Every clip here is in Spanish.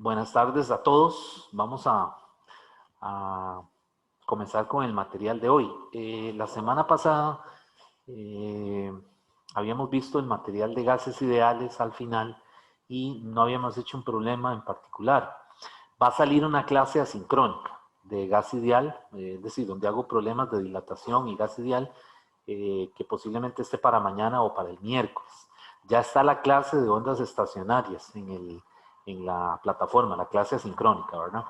Buenas tardes a todos. Vamos a comenzar con el material de hoy. La semana pasada habíamos visto el material de gases ideales al final y no habíamos hecho un problema en particular. Va a salir una clase asincrónica de gas ideal, es decir, donde hago problemas de dilatación y gas ideal, que posiblemente esté para mañana o para el miércoles. Ya está la clase de ondas estacionarias en la plataforma, la clase asincrónica, ¿verdad?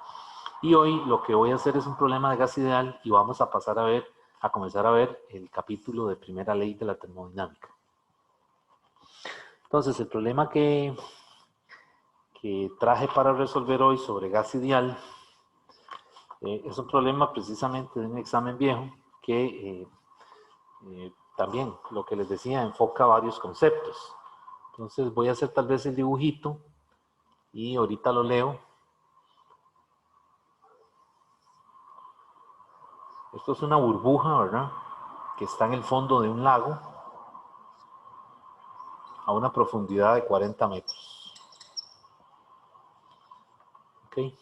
Y hoy lo que voy a hacer es un problema de gas ideal y vamos a pasar a comenzar a ver el capítulo de primera ley de la termodinámica. Entonces, el problema que traje para resolver hoy sobre gas ideal es un problema precisamente de un examen viejo que también, lo que les decía, enfoca varios conceptos. Entonces voy a hacer tal vez el dibujito y ahorita lo leo. Esto es una burbuja, ¿verdad? Que está en el fondo de un lago a una profundidad de 40 metros. ¿Ok?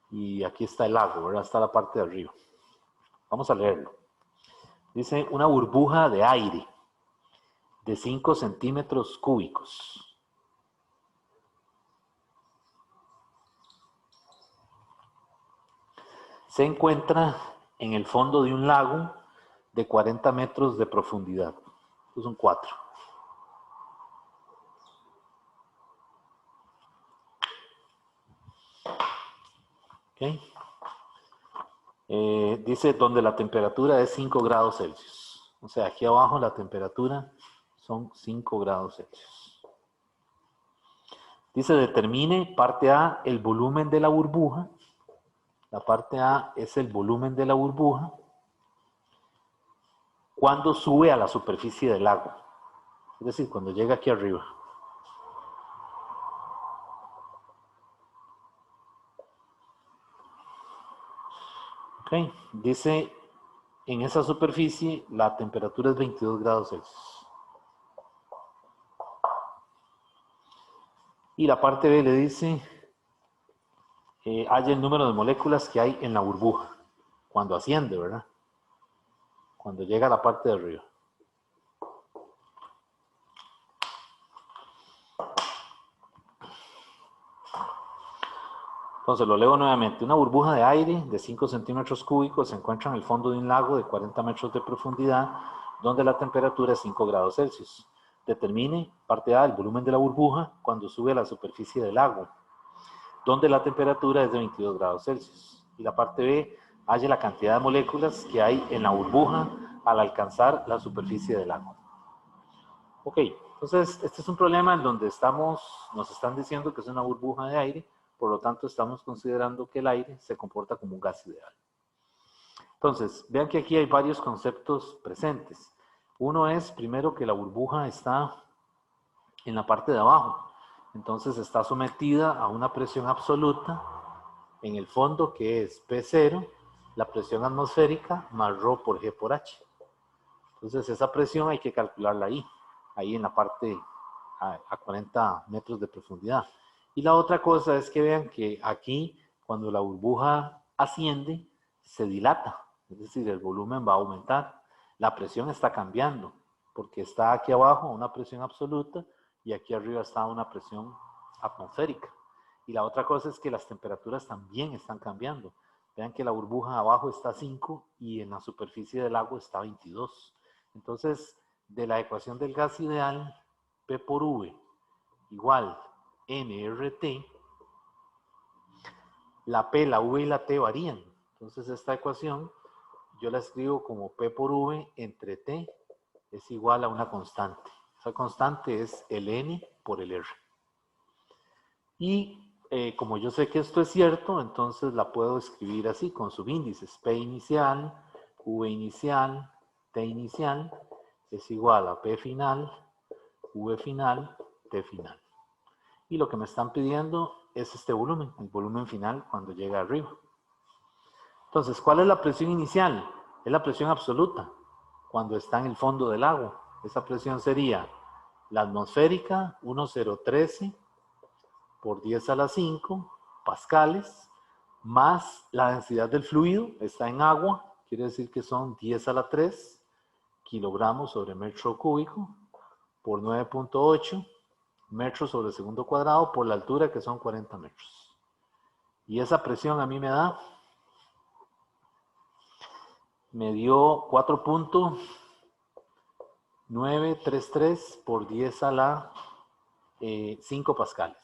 Y aquí está el lago, ¿verdad? Está la parte de arriba. Vamos a leerlo. Dice, una burbuja de aire de 5 centímetros cúbicos. Se encuentra en el fondo de un lago de 40 metros de profundidad. Estos son 4. ¿Ok? Dice donde la temperatura es 5 grados Celsius. O sea, aquí abajo la temperatura son 5 grados Celsius. Dice determine, parte A, el volumen de la burbuja. La parte A es el volumen de la burbuja cuando sube a la superficie del lago. Es decir, cuando llega aquí arriba. Ok, dice en esa superficie la temperatura es 22 grados Celsius. Y la parte B le dice haya el número de moléculas que hay en la burbuja cuando asciende, ¿verdad? Cuando llega a la parte de arriba. Entonces lo leo nuevamente. Una burbuja de aire de 5 centímetros cúbicos se encuentra en el fondo de un lago de 40 metros de profundidad donde la temperatura es 5 grados Celsius. Determine, parte A, el volumen de la burbuja cuando sube a la superficie del lago, donde la temperatura es de 22 grados Celsius. Y la parte B, halle la cantidad de moléculas que hay en la burbuja al alcanzar la superficie del lago. Ok, entonces este es un problema en donde nos están diciendo que es una burbuja de aire, por lo tanto estamos considerando que el aire se comporta como un gas ideal. Entonces, vean que aquí hay varios conceptos presentes. Uno es, primero, que la burbuja está en la parte de abajo, entonces está sometida a una presión absoluta en el fondo que es P0, la presión atmosférica más ρ por G por H. Entonces esa presión hay que calcularla ahí en la parte a 40 metros de profundidad. Y la otra cosa es que vean que aquí, cuando la burbuja asciende, se dilata, es decir, el volumen va a aumentar. La presión está cambiando, porque está aquí abajo una presión absoluta y aquí arriba está una presión atmosférica. Y la otra cosa es que las temperaturas también están cambiando. Vean que la burbuja abajo está a 5 y en la superficie del agua está a 22. Entonces, de la ecuación del gas ideal, P por V igual nRT, la P, la V y la T varían. Entonces, esta ecuación yo la escribo como P por V entre T es igual a una constante. Esa constante es el N por el R. Y como yo sé que esto es cierto, entonces la puedo escribir así, con subíndices. P inicial, V inicial, T inicial, es igual a P final, V final, T final. Y lo que me están pidiendo es este volumen, el volumen final cuando llega arriba. Entonces, ¿cuál es la presión inicial? Es la presión absoluta, cuando está en el fondo del agua. Esa presión sería la atmosférica, 1013 por 10 a la 5 pascales, más la densidad del fluido, está en agua, quiere decir que son 10 a la 3 kilogramos sobre metro cúbico por 9.8 metros sobre segundo cuadrado por la altura, que son 40 metros. Y esa presión a mí me dio 4.933 por 10 a la 5 pascales.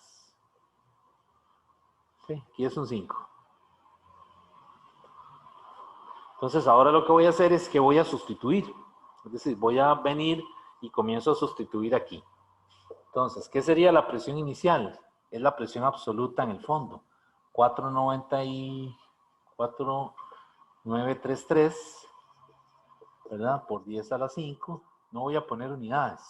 ¿Sí? Aquí es un 5. Entonces ahora lo que voy a hacer es que voy a sustituir. Es decir, voy a venir y comienzo a sustituir aquí. Entonces, ¿qué sería la presión inicial? Es la presión absoluta en el fondo. 4.933, ¿verdad? Por 10 a la 5. No voy a poner unidades.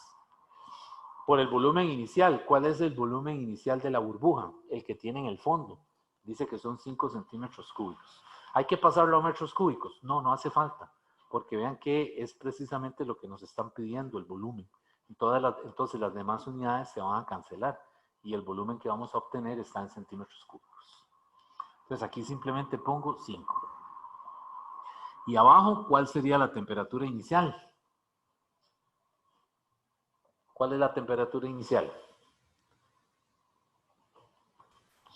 Por el volumen inicial. ¿Cuál es el volumen inicial de la burbuja? El que tiene en el fondo. Dice que son 5 centímetros cúbicos. ¿Hay que pasarlo a metros cúbicos? No, no hace falta. Porque vean que es precisamente lo que nos están pidiendo, el volumen. Entonces las demás unidades se van a cancelar. Y el volumen que vamos a obtener está en centímetros cúbicos. Entonces aquí simplemente pongo 5. Y abajo, ¿cuál sería la temperatura inicial? ¿Cuál es la temperatura inicial?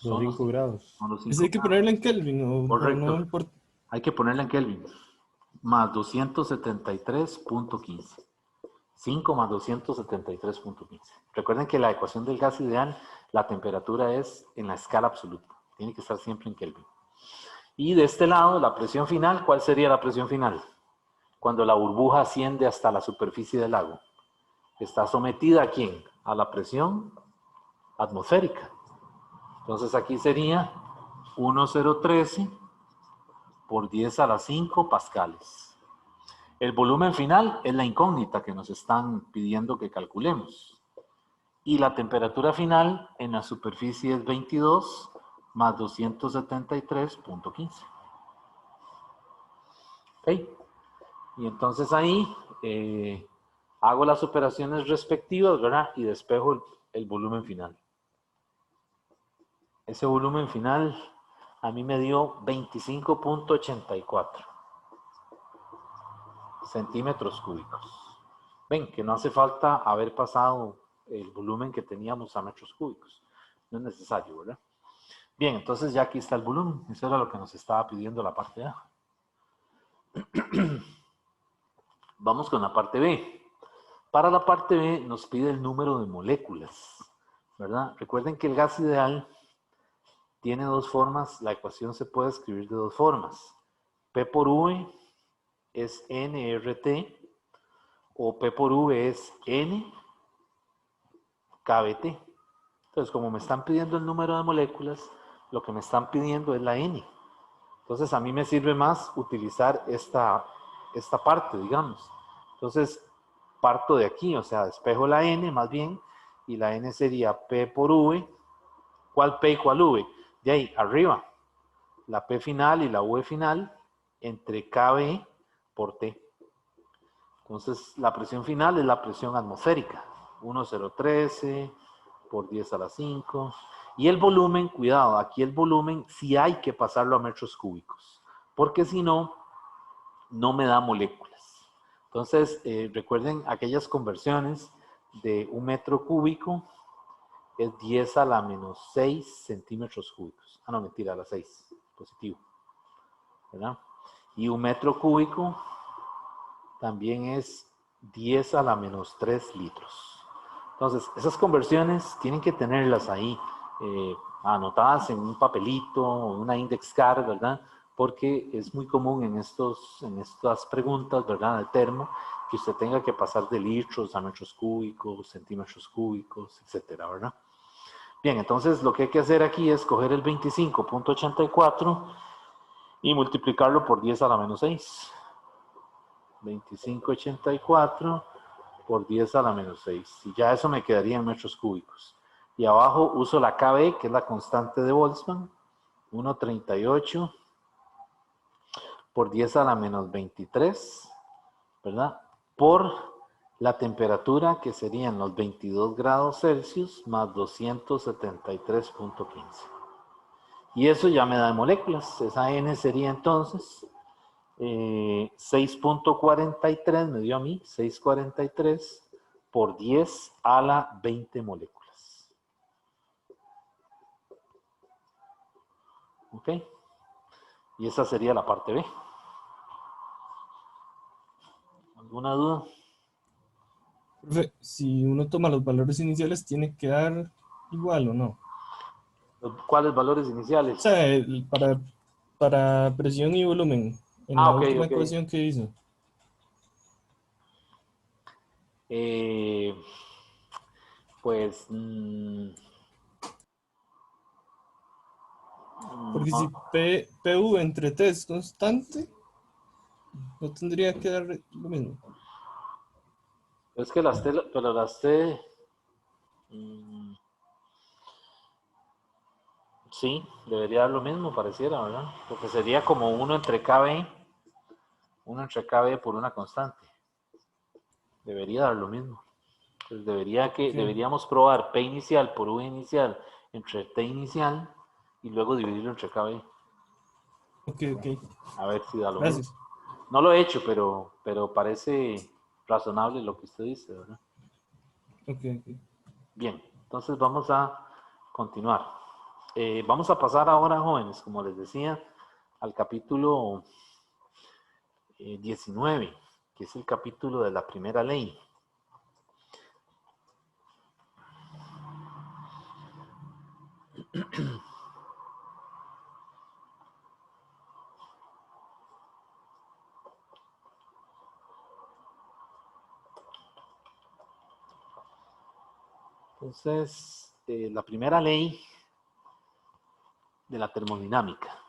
Los 5 grados. Son los 5 ¿Ese hay que ponerla en Kelvin o no Correcto. importa? Hay que ponerla en Kelvin. Más 273.15. 5 más 273.15. Recuerden que la ecuación del gas ideal, la temperatura es en la escala absoluta. Tiene que estar siempre en Kelvin. Y de este lado, la presión final, ¿cuál sería la presión final? Cuando la burbuja asciende hasta la superficie del lago. ¿Está sometida a quién? A la presión atmosférica. Entonces aquí sería 1013 por 10 a la 5 pascales. El volumen final es la incógnita que nos están pidiendo que calculemos. Y la temperatura final en la superficie es 22 más 273.15. ¿Ok? Y entonces ahí hago las operaciones respectivas, ¿verdad? Y despejo el volumen final. Ese volumen final a mí me dio 25.84 centímetros cúbicos. Ven, que no hace falta haber pasado el volumen que teníamos a metros cúbicos. No es necesario, ¿verdad? Bien, entonces ya aquí está el volumen. Eso era lo que nos estaba pidiendo la parte A. Vamos con la parte B. Para la parte B nos pide el número de moléculas, ¿verdad? Recuerden que el gas ideal tiene dos formas. La ecuación se puede escribir de dos formas. P por V es nRT o P por V es N KBT. Entonces, como me están pidiendo el número de moléculas, lo que me están pidiendo es la N. Entonces, a mí me sirve más utilizar esta parte, digamos. Entonces, parto de aquí, o sea, despejo la N más bien, y la N sería P por V. ¿Cuál P y cuál V? De ahí, arriba, la P final y la V final entre KB por T. Entonces, la presión final es la presión atmosférica. 1013 por 10 a la 5. Y el volumen, cuidado, aquí el volumen sí hay que pasarlo a metros cúbicos, porque si no, no me da moléculas. Entonces, recuerden aquellas conversiones de un metro cúbico es 10 a la menos 6 centímetros cúbicos. Ah, no, mentira, a la 6, positivo. ¿Verdad? Y un metro cúbico también es 10 a la menos 3 litros. Entonces, esas conversiones tienen que tenerlas ahí anotadas en un papelito, en una index card, ¿verdad? Porque es muy común en estas preguntas, ¿verdad? De termo, que usted tenga que pasar de litros a metros cúbicos, centímetros cúbicos, etcétera, ¿verdad? Bien, entonces lo que hay que hacer aquí es coger el 25.84 y multiplicarlo por 10 a la menos 6. 25.84 por 10 a la menos 6. Y ya eso me quedaría en metros cúbicos. Y abajo uso la KB, que es la constante de Boltzmann, 1.38 por 10 a la menos 23, ¿verdad? Por la temperatura, que serían los 22 grados Celsius más 273.15. Y eso ya me da moléculas. Esa N sería entonces 6.43, me dio a mí, 6.43 por 10 a la 20 moléculas. ¿Ok? Y esa sería la parte B. ¿Alguna duda? Profe, si uno toma los valores iniciales, ¿tiene que dar igual o no? ¿Cuáles valores O iniciales? sea, para presión y volumen, en Ah, la ok, última ok. ecuación que hizo. Pues, Porque si no, PU entre T es constante, no tendría que dar lo mismo. es que las T, pero las T, sí, debería dar lo mismo, pareciera, ¿verdad? Porque sería como 1 entre KB, 1 entre KB por una constante. Debería dar lo mismo. Pues Ok, deberíamos probar P inicial por U inicial entre T inicial y luego dividirlo entre KB. ok, ok. A ver si da lo mismo. Gracias. No lo he hecho, pero parece razonable lo que usted dice, ¿verdad? Ok, ok. Bien, entonces vamos a continuar. Vamos a pasar ahora, jóvenes, como les decía, al capítulo 19, que es el capítulo de la primera ley. Entonces, la primera ley de la termodinámica.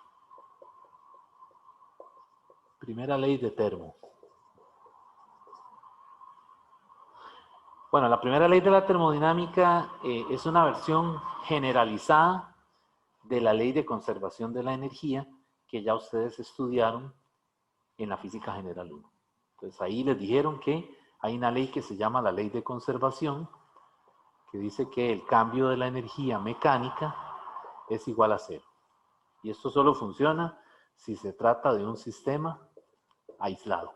Primera ley de termo. Bueno, la primera ley de la termodinámica es una versión generalizada de la ley de conservación de la energía que ya ustedes estudiaron en la física general 1. Entonces ahí les dijeron que hay una ley que se llama la ley de conservación, que dice que el cambio de la energía mecánica es igual a cero. Y esto solo funciona si se trata de un sistema aislado.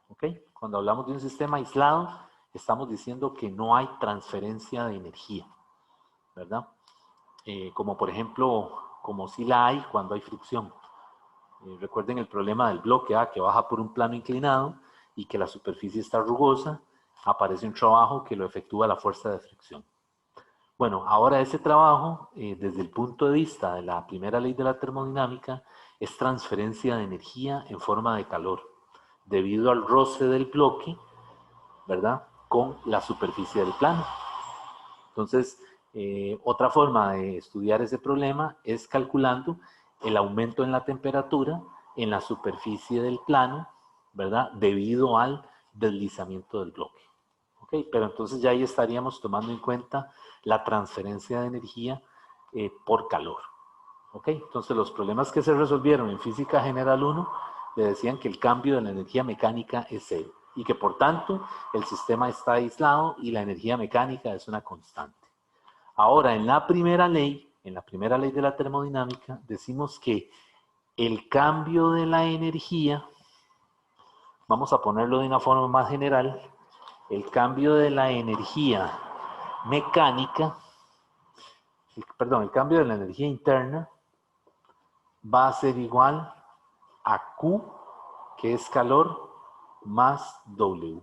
¿Ok? Cuando hablamos de un sistema aislado, estamos diciendo que no hay transferencia de energía, ¿verdad? Como por ejemplo, como si la hay cuando hay fricción. Recuerden el problema del bloque A que baja por un plano inclinado y que la superficie está rugosa, aparece un trabajo que lo efectúa la fuerza de fricción. Bueno, ahora ese trabajo, desde el punto de vista de la primera ley de la termodinámica, es transferencia de energía en forma de calor, debido al roce del bloque, ¿verdad?, con la superficie del plano. Entonces, otra forma de estudiar ese problema es calculando el aumento en la temperatura en la superficie del plano, ¿verdad?, debido al deslizamiento del bloque. ¿Ok? Pero entonces ya ahí estaríamos tomando en cuenta la transferencia de energía por calor. ¿Ok? Entonces los problemas que se resolvieron en Física General 1 le decían que el cambio de la energía mecánica es cero y que por tanto el sistema está aislado y la energía mecánica es una constante. Ahora, en la primera ley de la termodinámica, decimos que el cambio de la energía, vamos a ponerlo de una forma más general, el cambio de la energía mecánica, el cambio de la energía interna va a ser igual a Q, que es calor, más W.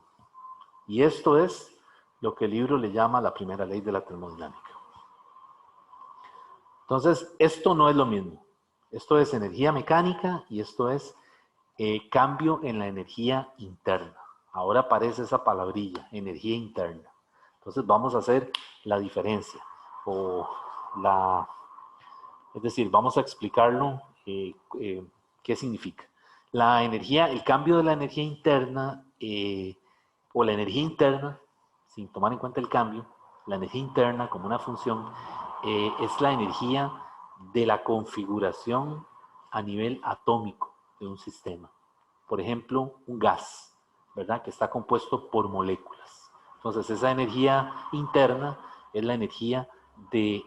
Y esto es lo que el libro le llama la primera ley de la termodinámica. Entonces, esto no es lo mismo. Esto es energía mecánica y esto es cambio en la energía interna. Ahora aparece esa palabrilla, energía interna. Entonces vamos a hacer la diferencia es decir, vamos a explicarlo qué significa. La energía, el cambio de la energía interna o la energía interna, sin tomar en cuenta el cambio, la energía interna como una función es la energía de la configuración a nivel atómico de un sistema. Por ejemplo, un gas, ¿verdad? Que está compuesto por moléculas. Entonces, esa energía interna es la energía de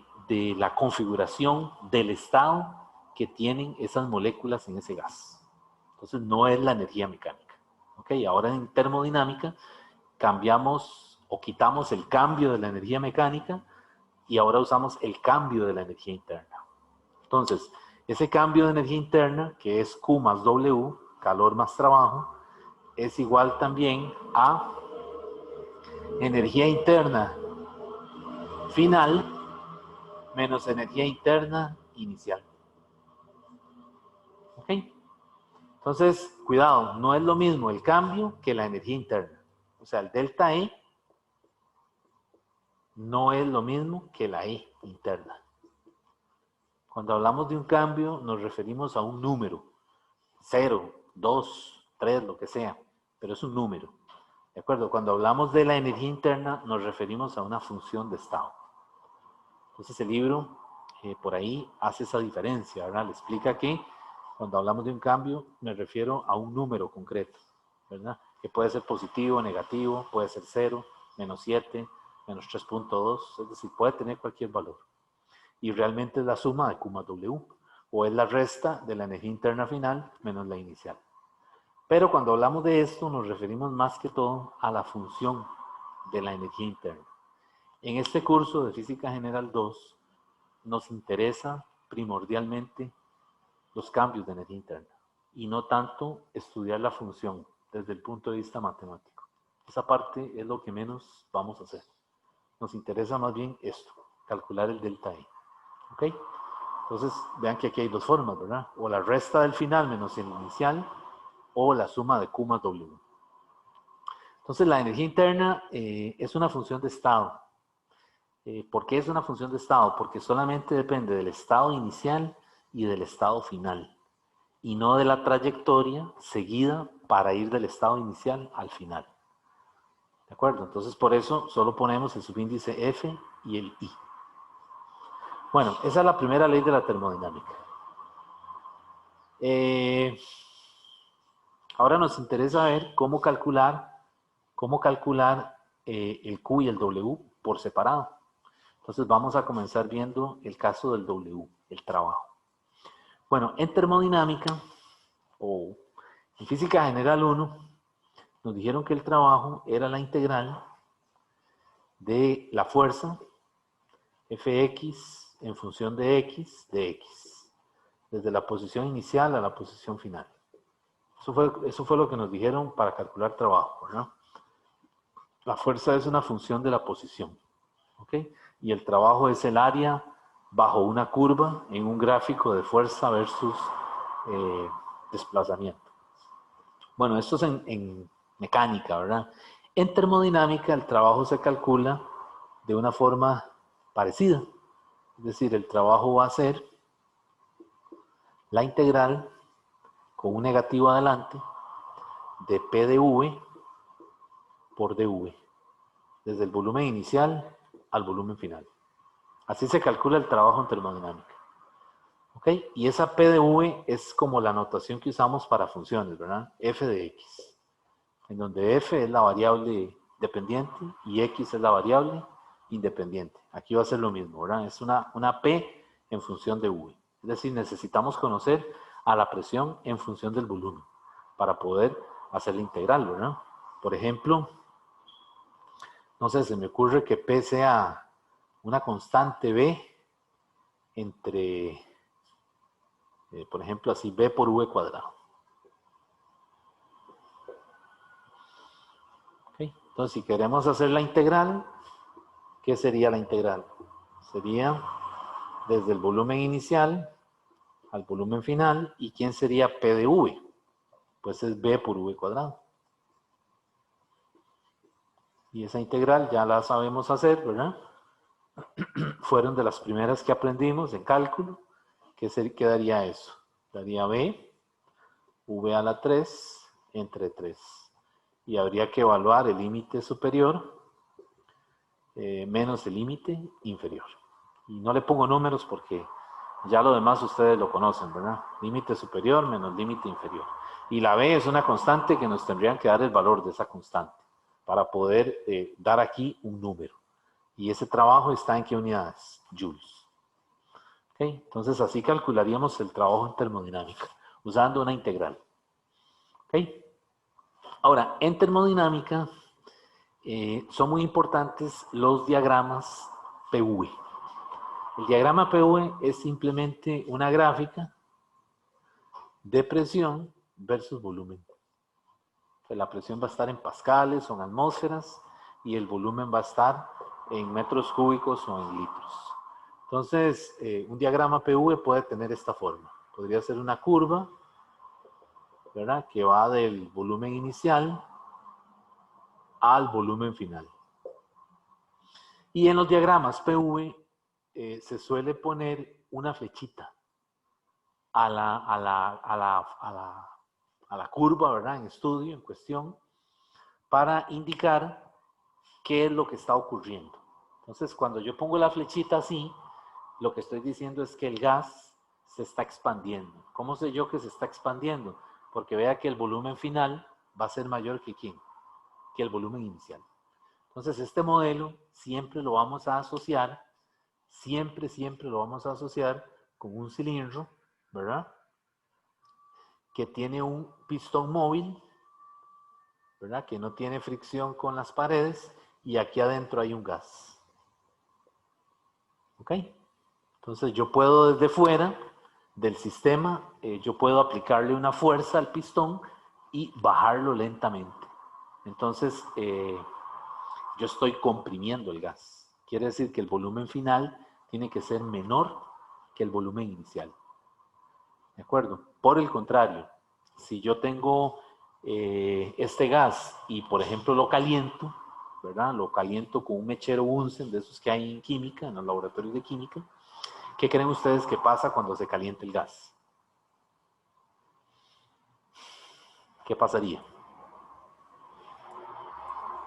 la configuración del estado que tienen esas moléculas en ese gas. Entonces, no es la energía mecánica. ¿Ok? Ahora en termodinámica cambiamos o quitamos el cambio de la energía mecánica y ahora usamos el cambio de la energía interna. Entonces, ese cambio de energía interna, que es Q más W, calor más trabajo, es igual también a energía interna final menos energía interna inicial. ¿Ok? Entonces, cuidado, no es lo mismo el cambio que la energía interna. O sea, el delta E no es lo mismo que la E interna. Cuando hablamos de un cambio, nos referimos a un número, 0, 2, 3, lo que sea, pero es un número. ¿De acuerdo? Cuando hablamos de la energía interna, nos referimos a una función de estado. Entonces el libro por ahí hace esa diferencia, ¿verdad? Le explica que cuando hablamos de un cambio, me refiero a un número concreto, ¿verdad? Que puede ser positivo, negativo, puede ser 0, menos 7, menos 3.2, es decir, puede tener cualquier valor. Y realmente es la suma de Q más W, o es la resta de la energía interna final menos la inicial. Pero cuando hablamos de esto, nos referimos más que todo a la función de la energía interna. En este curso de Física General 2 nos interesa primordialmente los cambios de energía interna y no tanto estudiar la función desde el punto de vista matemático. Esa parte es lo que menos vamos a hacer. Nos interesa más bien esto, calcular el delta E. ¿Ok? Entonces, vean que aquí hay dos formas, ¿verdad? O la resta del final menos el inicial, o la suma de Q más W. Entonces, la energía interna es una función de estado. ¿Por qué es una función de estado? Porque solamente depende del estado inicial y del estado final, y no de la trayectoria seguida para ir del estado inicial al final. ¿De acuerdo? Entonces, por eso solo ponemos el subíndice F y el I. Bueno, esa es la primera ley de la termodinámica. Ahora nos interesa ver cómo calcular el Q y el W por separado. Entonces vamos a comenzar viendo el caso del W, el trabajo. Bueno, en termodinámica o en física general 1 nos dijeron que el trabajo era la integral de la fuerza Fx en función de x, desde la posición inicial a la posición final. Eso fue lo que nos dijeron para calcular trabajo, ¿no? La fuerza es una función de la posición, ¿ok? Y el trabajo es el área bajo una curva en un gráfico de fuerza versus desplazamiento. Bueno, esto es en mecánica, ¿verdad? En termodinámica el trabajo se calcula de una forma parecida. Es decir, el trabajo va a ser la integral con un negativo adelante de P de V por dV, desde el volumen inicial al volumen final. Así se calcula el trabajo en termodinámica. ¿Ok? Y esa P de V es como la notación que usamos para funciones, ¿verdad? F de X, en donde F es la variable dependiente y X es la variable independiente. Aquí va a ser lo mismo, ¿verdad? Es una P en función de V. Es decir, necesitamos conocer a la presión en función del volumen para poder hacer la integral, ¿verdad? Por ejemplo, no sé, se me ocurre que P sea una constante B entre, por ejemplo, así, B por V cuadrado. ¿Okay? Entonces, si queremos hacer la integral, ¿qué sería la integral? Sería desde el volumen inicial al volumen final. ¿Y quién sería P de V? Pues es B por V cuadrado. Y esa integral ya la sabemos hacer, ¿verdad? Fueron de las primeras que aprendimos en cálculo. ¿Qué daría eso? Daría B, V a la 3 entre 3. Y habría que evaluar el límite superior menos el límite inferior. Y no le pongo números porque ya lo demás ustedes lo conocen, ¿verdad? Límite superior menos límite inferior. Y la B es una constante que nos tendrían que dar el valor de esa constante. para poder dar aquí un número. Y ese trabajo está en ¿qué unidades? Joules. ¿Okay? Entonces así calcularíamos el trabajo en termodinámica, usando una integral. ¿Okay? Ahora, en termodinámica son muy importantes los diagramas PV. El diagrama PV es simplemente una gráfica de presión versus volumen. La presión va a estar en pascales o en atmósferas y el volumen va a estar en metros cúbicos o en litros. Entonces, un diagrama PV puede tener esta forma. Podría ser una curva, ¿verdad?, que va del volumen inicial al volumen final. Y en los diagramas PV se suele poner una flechita a la curva, ¿verdad?, en estudio, en cuestión, para indicar qué es lo que está ocurriendo. Entonces, cuando yo pongo la flechita así, lo que estoy diciendo es que el gas se está expandiendo. ¿Cómo sé yo que se está expandiendo? Porque vea que el volumen final va a ser mayor que ¿quién? Que el volumen inicial. Entonces, este modelo siempre lo vamos a asociar, siempre lo vamos a asociar con un cilindro, ¿verdad?, que tiene un pistón móvil, ¿verdad?, que no tiene fricción con las paredes, y aquí adentro hay un gas. ¿Ok? Entonces yo puedo desde fuera del sistema, yo puedo aplicarle una fuerza al pistón y bajarlo lentamente. Entonces yo estoy comprimiendo el gas. Quiere decir que el volumen final tiene que ser menor que el volumen inicial. ¿De acuerdo? Por el contrario, si yo tengo este gas y, por ejemplo, lo caliento, ¿verdad? Lo caliento con un mechero Bunsen, de esos que hay en química, en los laboratorios de química. ¿Qué creen ustedes que pasa cuando se calienta el gas? ¿Qué pasaría?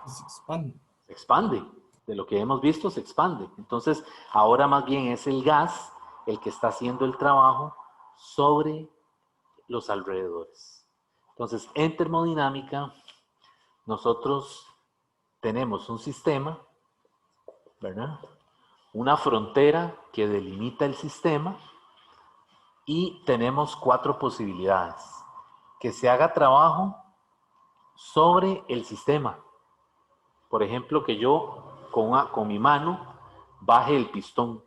Se expande. Se expande. De lo que hemos visto, se expande. Entonces, ahora más bien es el gas el que está haciendo el trabajo sobre los alrededores. Entonces, en termodinámica, nosotros tenemos un sistema, ¿verdad?, una frontera que delimita el sistema, y tenemos 4 posibilidades. Que se haga trabajo sobre el sistema. Por ejemplo, que yo con mi mano baje el pistón.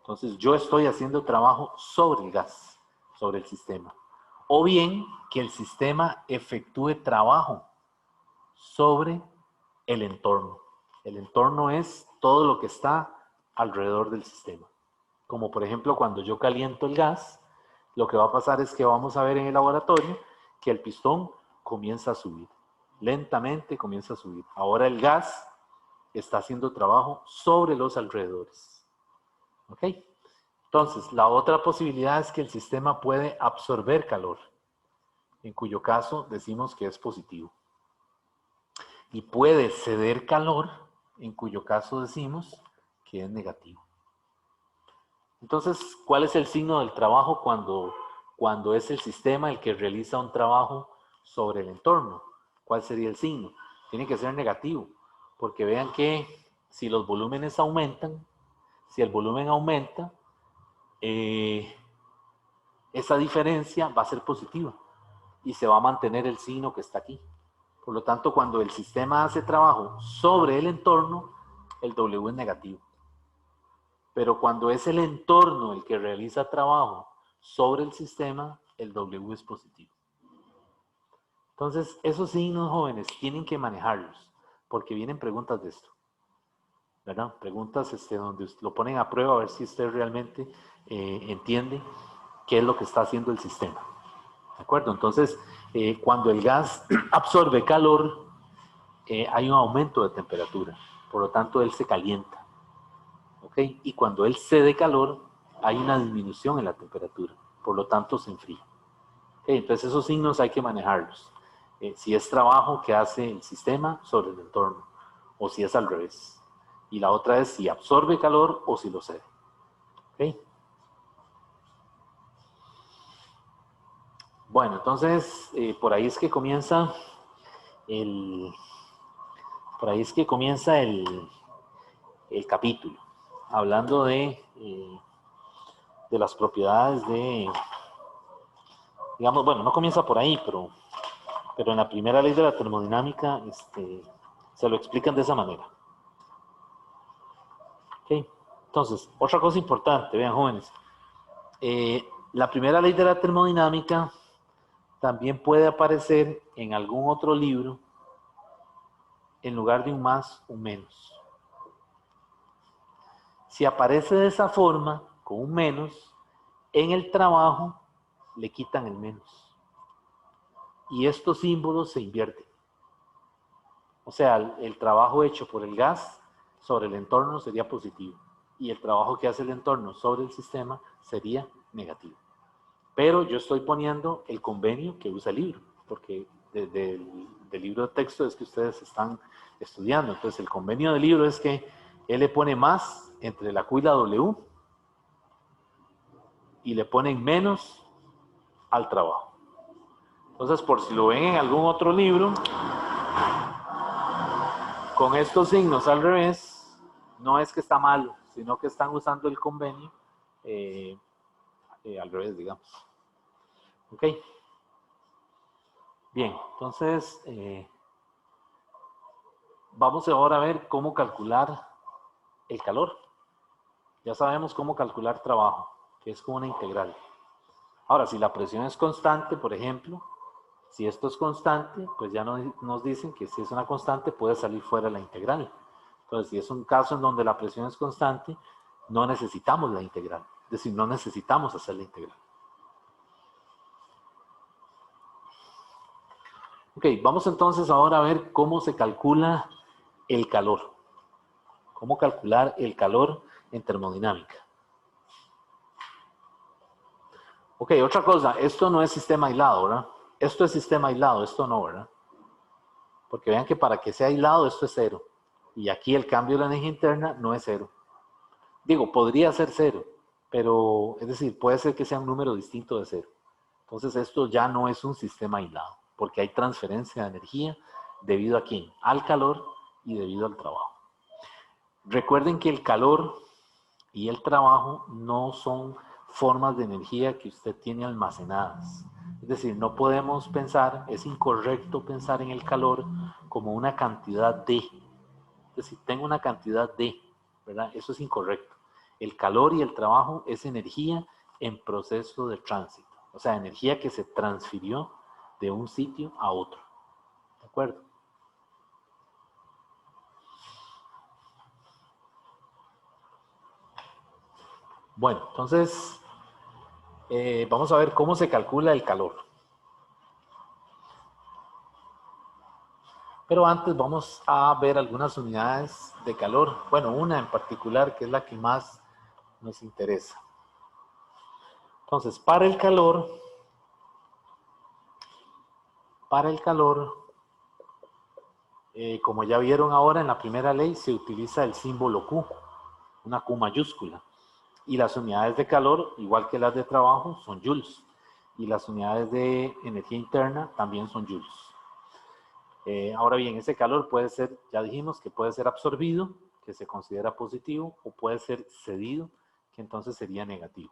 Entonces yo estoy haciendo trabajo sobre el gas, sobre el sistema. O bien que el sistema efectúe trabajo sobre el entorno. El entorno es todo lo que está alrededor del sistema. Como por ejemplo cuando yo caliento el gas, lo que va a pasar es que vamos a ver en el laboratorio que el pistón comienza a subir. Lentamente comienza a subir. Ahora el gas está haciendo trabajo sobre los alrededores. ¿Ok? Entonces, la otra posibilidad es que el sistema puede absorber calor, en cuyo caso decimos que es positivo. Y puede ceder calor, en cuyo caso decimos que es negativo. Entonces, ¿cuál es el signo del trabajo cuando es el sistema el que realiza un trabajo sobre el entorno? ¿Cuál sería el signo? Tiene que ser negativo, porque vean que si los volúmenes aumentan, si el volumen aumenta, esa diferencia va a ser positiva y se va a mantener el signo que está aquí. Por lo tanto, cuando el sistema hace trabajo sobre el entorno, el W es negativo. Pero cuando es el entorno el que realiza trabajo sobre el sistema, el W es positivo. Entonces, esos signos, jóvenes, tienen que manejarlos, porque vienen preguntas de esto, ¿verdad? Preguntas donde lo ponen a prueba a ver si usted realmente entiende qué es lo que está haciendo el sistema. ¿De acuerdo? Entonces, cuando el gas absorbe calor, hay un aumento de temperatura, por lo tanto, él se calienta. ¿Ok? Y cuando él cede calor, hay una disminución en la temperatura, por lo tanto se enfría. ¿Ok? Entonces esos signos hay que manejarlos. Si es trabajo que hace el sistema sobre el entorno, o si es al revés. Y la otra es si absorbe calor o si lo cede. ¿Ok? Bueno, entonces por ahí es que comienza el Por ahí es que comienza el capítulo, hablando de las propiedades de, digamos, bueno, no comienza por ahí, pero en la primera ley de la termodinámica se lo explican de esa manera. ¿Okay? Entonces, otra cosa importante, vean jóvenes, la primera ley de la termodinámica también puede aparecer en algún otro libro en lugar de un más, un menos. Si aparece de esa forma, con un menos, en el trabajo le quitan el menos. Y estos símbolos se invierten. O sea, el trabajo hecho por el gas sobre el entorno sería positivo. Y el trabajo que hace el entorno sobre el sistema sería negativo. Pero yo estoy poniendo el convenio que usa el libro, porque desde el libro de texto es que ustedes están estudiando. Entonces, el convenio del libro es que él le pone más entre la Q y la W y le ponen menos al trabajo. Entonces, por si lo ven en algún otro libro, con estos signos al revés, no es que está malo, sino que están usando el convenio al revés, digamos. ¿Ok? Bien, entonces vamos ahora a ver cómo calcular el calor. Ya sabemos cómo calcular trabajo, que es como una integral. Ahora, si la presión es constante, por ejemplo, si esto es constante, pues ya nos dicen que si es una constante puede salir fuera la integral. Entonces, si es un caso en donde la presión es constante, no necesitamos la integral. Es decir, no necesitamos hacer la integral. Ok, vamos entonces ahora a ver cómo se calcula el calor. Cómo calcular el calor en termodinámica. Ok, otra cosa, esto no es sistema aislado, ¿verdad? Esto es sistema aislado, esto no, ¿verdad? Porque vean que para que sea aislado esto es cero. Y aquí el cambio de la energía interna no es cero. Digo, podría ser cero, pero es decir, puede ser que sea un número distinto de cero. Entonces esto ya no es un sistema aislado, porque hay transferencia de energía debido a quién? Al calor y debido al trabajo. Recuerden que el calor y el trabajo no son formas de energía que usted tiene almacenadas. Es decir, no podemos pensar, es incorrecto pensar en el calor como una cantidad de. Es decir, tengo una cantidad de, ¿verdad? Eso es incorrecto. El calor y el trabajo es energía en proceso de tránsito. O sea, energía que se transfirió de un sitio a otro. ¿De acuerdo? Bueno, entonces vamos a ver cómo se calcula el calor. Pero antes vamos a ver algunas unidades de calor. Bueno, una en particular que es la que más nos interesa. Entonces, para el calor, como ya vieron ahora en la primera ley, se utiliza el símbolo Q, una Q mayúscula. Y las unidades de calor, igual que las de trabajo, son joules. Y las unidades de energía interna también son joules. Ahora bien, ese calor puede ser, ya dijimos que puede ser absorbido, que se considera positivo, o puede ser cedido, que entonces sería negativo.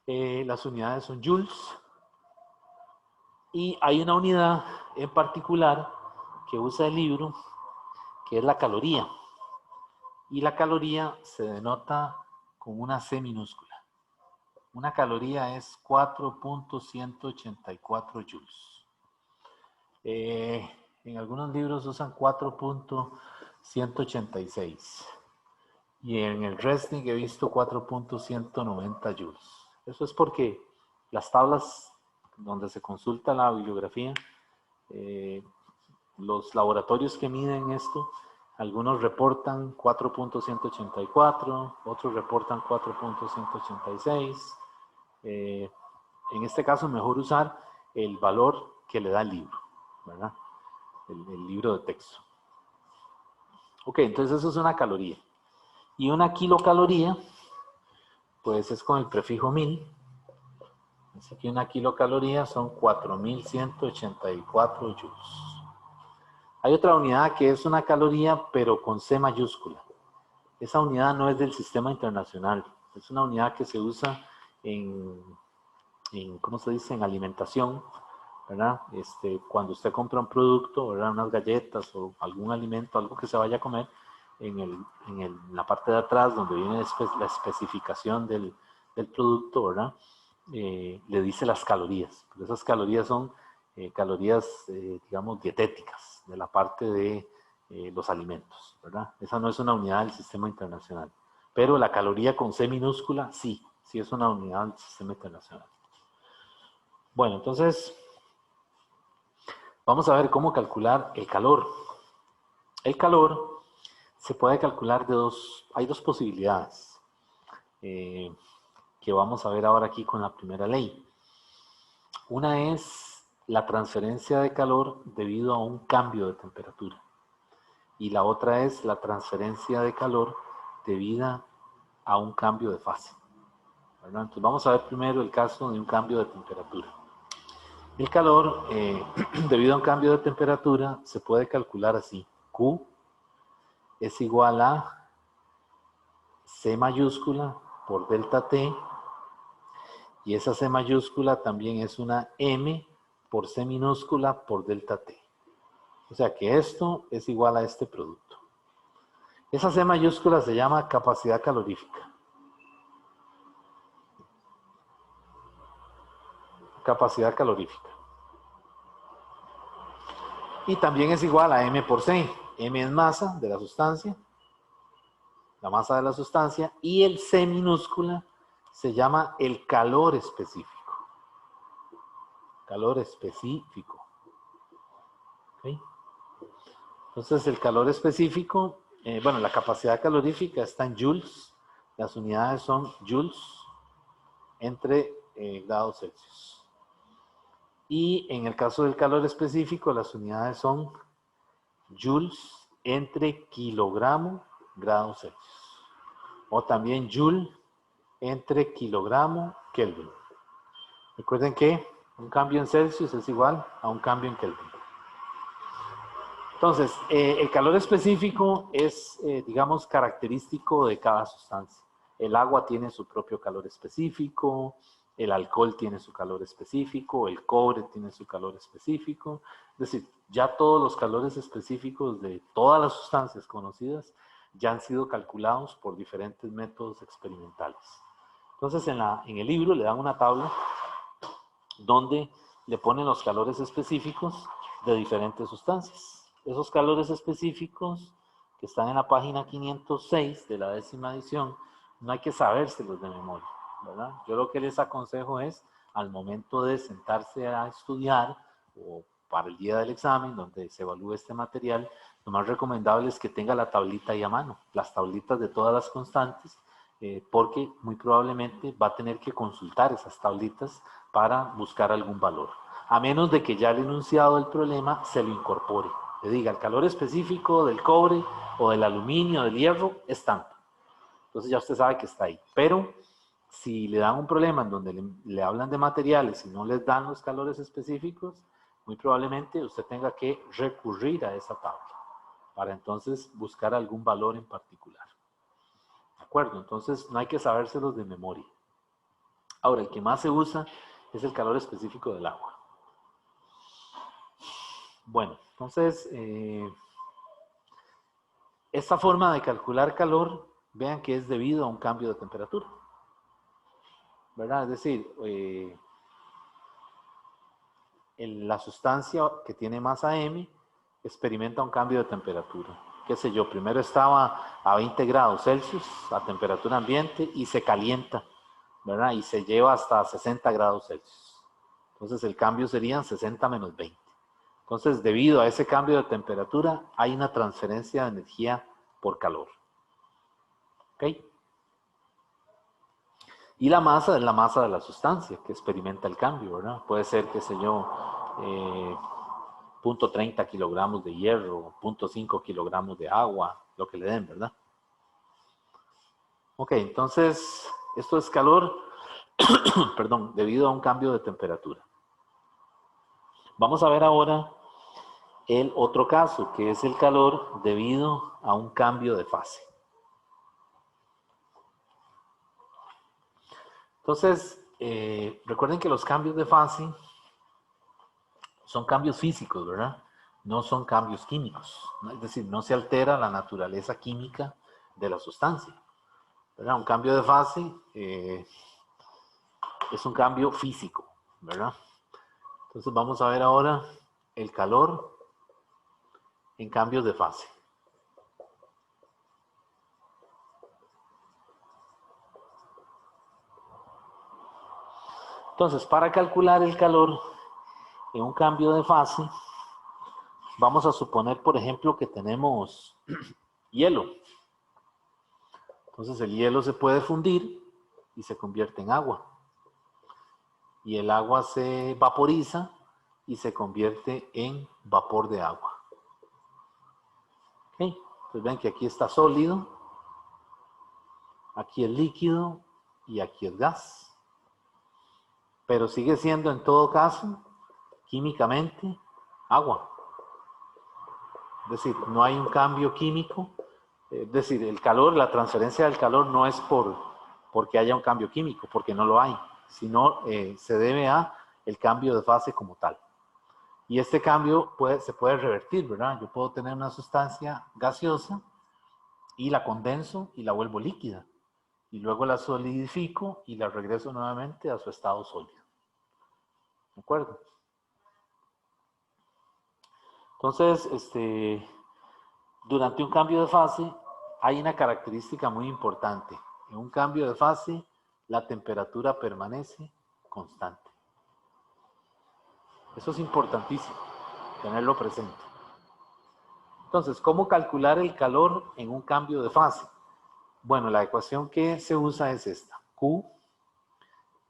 Las unidades son joules. Y hay una unidad en particular que usa el libro, que es la caloría. Y la caloría se denota con una C minúscula. Una caloría es 4.184 joules. En algunos libros usan 4.186. Y en el Resting he visto 4.190 joules. Eso es porque las tablas donde se consulta la bibliografía, los laboratorios que miden esto, algunos reportan 4.184, otros reportan 4.186. En este caso, mejor usar el valor que le da el libro, ¿verdad? El libro de texto. Ok, entonces eso es una caloría. Y una kilocaloría, pues es con el prefijo 1000. Así que una kilocaloría son 4184 joules. Hay otra unidad que es una caloría, pero con C mayúscula. Esa unidad no es del sistema internacional. Es una unidad que se usa ¿cómo se dice? En alimentación, ¿verdad? Cuando usted compra un producto, ¿verdad? Unas galletas o algún alimento, algo que se vaya a comer, en la parte de atrás, donde viene la especificación del producto, ¿verdad? Le dice las calorías. Pero esas calorías son calorías, digamos, dietéticas, de la parte de los alimentos, ¿verdad? Esa no es una unidad del sistema internacional. Pero la caloría con C minúscula, sí es una unidad del sistema internacional. Bueno, entonces, vamos a ver cómo calcular el calor. El calor se puede calcular hay dos posibilidades que vamos a ver ahora aquí con la primera ley. Una es la transferencia de calor debido a un cambio de temperatura. Y la otra es la transferencia de calor debida a un cambio de fase, ¿verdad? Entonces vamos a ver primero el caso de un cambio de temperatura. El calor, debido a un cambio de temperatura, se puede calcular así. Q es igual a C mayúscula por delta T, y esa C mayúscula también es una M por C minúscula por delta T. O sea que esto es igual a este producto. Esa C mayúscula se llama capacidad calorífica. Capacidad calorífica. Y también es igual a M por C. M es masa de la sustancia, la masa de la sustancia, y el C minúscula se llama el calor específico. Calor específico. ¿Okay? Entonces el calor específico, bueno, la capacidad calorífica está en joules. Las unidades son joules entre grados Celsius. Y en el caso del calor específico, las unidades son joules entre kilogramo grados Celsius. O también joule entre kilogramo Kelvin. Recuerden que un cambio en Celsius es igual a un cambio en Kelvin. Entonces, el calor específico es, digamos, característico de cada sustancia. El agua tiene su propio calor específico, el alcohol tiene su calor específico, el cobre tiene su calor específico. Es decir, ya todos los calores específicos de todas las sustancias conocidas ya han sido calculados por diferentes métodos experimentales. Entonces, en el libro le dan una tabla donde le ponen los calores específicos de diferentes sustancias. Esos calores específicos que están en la página 506 de la 10ª edición, no hay que sabérselos de memoria, ¿verdad? Yo lo que les aconsejo es, al momento de sentarse a estudiar o para el día del examen, donde se evalúe este material, lo más recomendable es que tenga la tablita ahí a mano, las tablitas de todas las constantes, porque muy probablemente va a tener que consultar esas tablitas para buscar algún valor, a menos de que ya el enunciado del problema se lo incorpore. Le diga, el calor específico del cobre o del aluminio, del hierro, es tanto. Entonces ya usted sabe que está ahí. Pero si le dan un problema en donde le hablan de materiales y no les dan los calores específicos, muy probablemente usted tenga que recurrir a esa tabla para entonces buscar algún valor en particular. ¿De acuerdo? Entonces no hay que sabérselos de memoria. Ahora, el que más se usa es el calor específico del agua. Bueno, entonces, esta forma de calcular calor, vean que es debido a un cambio de temperatura, ¿verdad? Es decir, la sustancia que tiene masa M experimenta un cambio de temperatura. Qué sé yo, primero estaba a 20 grados Celsius, a temperatura ambiente, y se calienta, ¿verdad? Y se lleva hasta 60 grados Celsius. Entonces el cambio serían 60 menos 20. Entonces, debido a ese cambio de temperatura, hay una transferencia de energía por calor. ¿Ok? Y la masa es la masa de la sustancia que experimenta el cambio, ¿verdad? Puede ser, qué sé yo, 0.30 kilogramos de hierro, 0.5 kilogramos de agua, lo que le den, ¿verdad? Ok, entonces, esto es calor, perdón, debido a un cambio de temperatura. Vamos a ver ahora el otro caso, que es el calor debido a un cambio de fase. Entonces, recuerden que los cambios de fase son cambios físicos, ¿verdad? No son cambios químicos. Es decir, no se altera la naturaleza química de la sustancia, ¿verdad? Un cambio de fase es un cambio físico, ¿verdad? Entonces vamos a ver ahora el calor en cambios de fase. Entonces, para calcular el calor en un cambio de fase, vamos a suponer, por ejemplo, que tenemos hielo. Entonces, el hielo se puede fundir y se convierte en agua. Y el agua se vaporiza y se convierte en vapor de agua. ¿Ok? Entonces, ven que aquí está sólido, aquí es líquido y aquí es gas. Pero sigue siendo en todo caso, químicamente, agua. Es decir, no hay un cambio químico. Es decir, el calor, la transferencia del calor no es porque haya un cambio químico, porque no lo hay, sino se debe a el cambio de fase como tal. Y este cambio se puede revertir, ¿verdad? Yo puedo tener una sustancia gaseosa y la condenso y la vuelvo líquida. Y luego la solidifico y la regreso nuevamente a su estado sólido. ¿De acuerdo? Entonces, durante un cambio de fase hay una característica muy importante. En un cambio de fase, la temperatura permanece constante. Eso es importantísimo, tenerlo presente. Entonces, ¿cómo calcular el calor en un cambio de fase? Bueno, la ecuación que se usa es esta. Q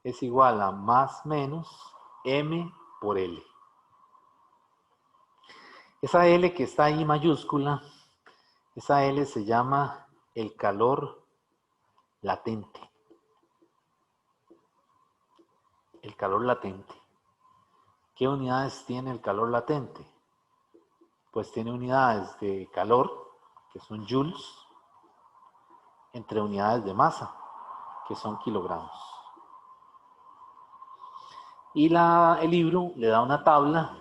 es igual a más menos M por L. Esa L que está ahí mayúscula, esa L se llama el calor latente. El calor latente. ¿Qué unidades tiene el calor latente? Pues tiene unidades de calor, que son joules, entre unidades de masa, que son kilogramos. Y el libro le da una tabla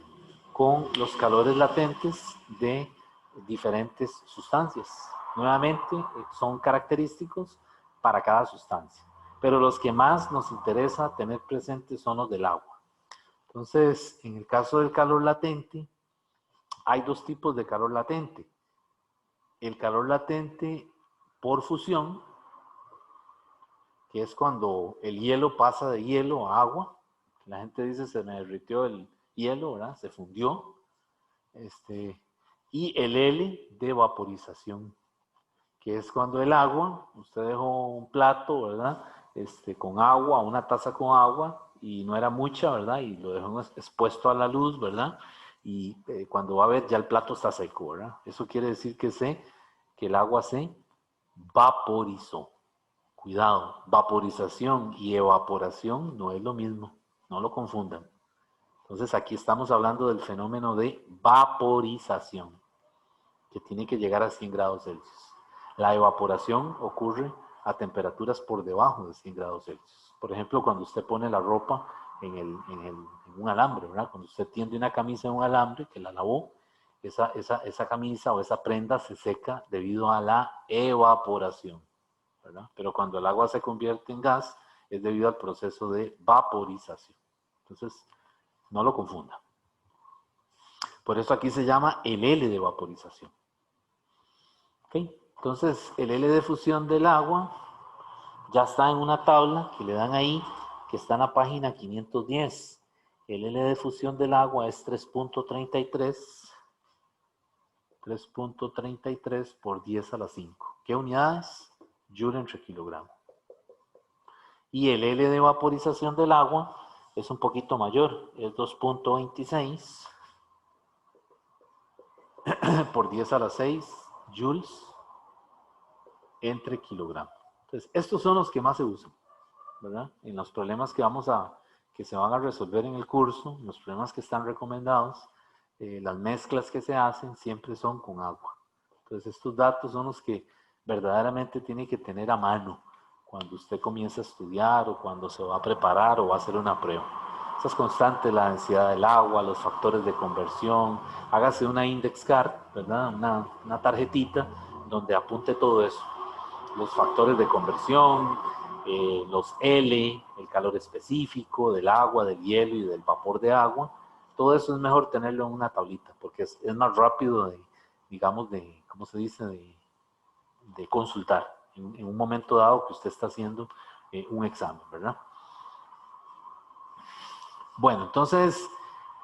con los calores latentes de diferentes sustancias. Nuevamente, son característicos para cada sustancia, pero los que más nos interesa tener presentes son los del agua. Entonces, en el caso del calor latente, hay dos tipos de calor latente. El calor latente por fusión, que es cuando el hielo pasa de hielo a agua. La gente dice se me derritió el hielo, ¿verdad? Se fundió. Y el L de vaporización, que es cuando el agua, usted dejó un plato, ¿verdad? Con agua, una taza con agua, y no era mucha, ¿verdad? Y lo dejó expuesto a la luz, ¿verdad? Y cuando va a ver, ya el plato está seco, ¿verdad? Eso quiere decir que el agua se vaporizó. Cuidado, vaporización y evaporación no es lo mismo, no lo confundan. Entonces aquí estamos hablando del fenómeno de vaporización, que tiene que llegar a 100 grados Celsius. La evaporación ocurre a temperaturas por debajo de 100 grados Celsius. Por ejemplo, cuando usted pone la ropa en un alambre, ¿verdad? Cuando usted tiende una camisa en un alambre que la lavó, esa camisa o esa prenda se seca debido a la evaporación, ¿verdad? Pero cuando el agua se convierte en gas, es debido al proceso de vaporización. Entonces, no lo confunda. Por eso aquí se llama el L de vaporización. ¿Okay? Entonces, el L de fusión del agua ya está en una tabla que le dan ahí, que está en la página 510. El L de fusión del agua es 3.33 por 10 a la 5. ¿Qué unidades? Joule entre kilogramo. Y el L de vaporización del agua es un poquito mayor, es 2.26 por 10 a la 6 joules entre kilogramo. Entonces, estos son los que más se usan, ¿verdad? En los problemas que se van a resolver en el curso, los problemas que están recomendados, las mezclas que se hacen siempre son con agua. Entonces estos datos son los que verdaderamente tiene que tener a mano cuando usted comienza a estudiar o cuando se va a preparar o va a hacer una prueba. Esa es constante, la densidad del agua, los factores de conversión. Hágase una index card, ¿verdad? Una tarjetita donde apunte todo eso. Los factores de conversión, los L, el calor específico del agua, del hielo y del vapor de agua. Todo eso es mejor tenerlo en una tablita porque es más rápido de, digamos, de, ¿cómo se dice? De consultar en un momento dado que usted está haciendo un examen, ¿verdad? Bueno, entonces,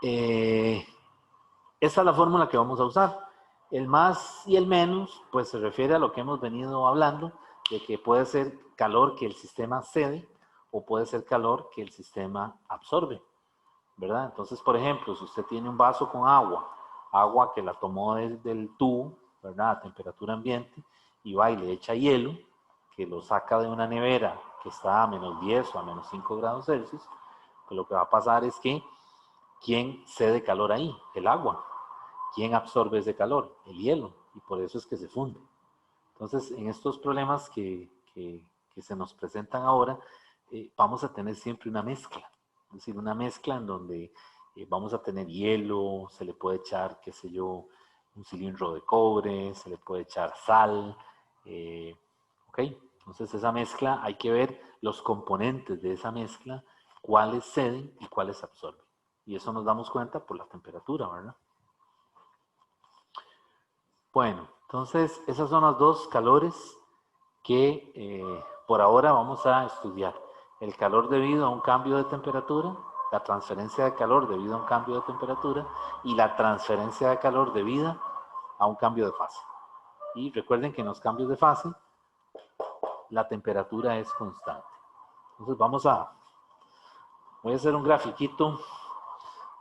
esa es la fórmula que vamos a usar. El más y el menos, pues se refiere a lo que hemos venido hablando, de que puede ser calor que el sistema cede o puede ser calor que el sistema absorbe, ¿verdad? Entonces, por ejemplo, si usted tiene un vaso con agua que la tomó desde el tubo, ¿verdad? A temperatura ambiente, y va y le echa hielo, que lo saca de una nevera que está a menos 10 o a menos 5 grados Celsius, pues lo que va a pasar es que ¿quién cede calor ahí? El agua. ¿Quién absorbe ese calor? El hielo. Y por eso es que se funde. Entonces, en estos problemas que se nos presentan ahora, vamos a tener siempre una mezcla. Es decir, una mezcla en donde vamos a tener hielo, se le puede echar, qué sé yo, un cilindro de cobre, se le puede echar sal. ¿Ok? Entonces, esa mezcla, hay que ver los componentes de esa mezcla, cuáles ceden y cuáles absorben. Y eso nos damos cuenta por la temperatura, ¿verdad? Bueno, entonces esas son las dos calores que por ahora vamos a estudiar. El calor debido a un cambio de temperatura, la transferencia de calor debido a un cambio de temperatura y la transferencia de calor debida a un cambio de fase. Y recuerden que en los cambios de fase la temperatura es constante. Entonces voy a hacer un grafiquito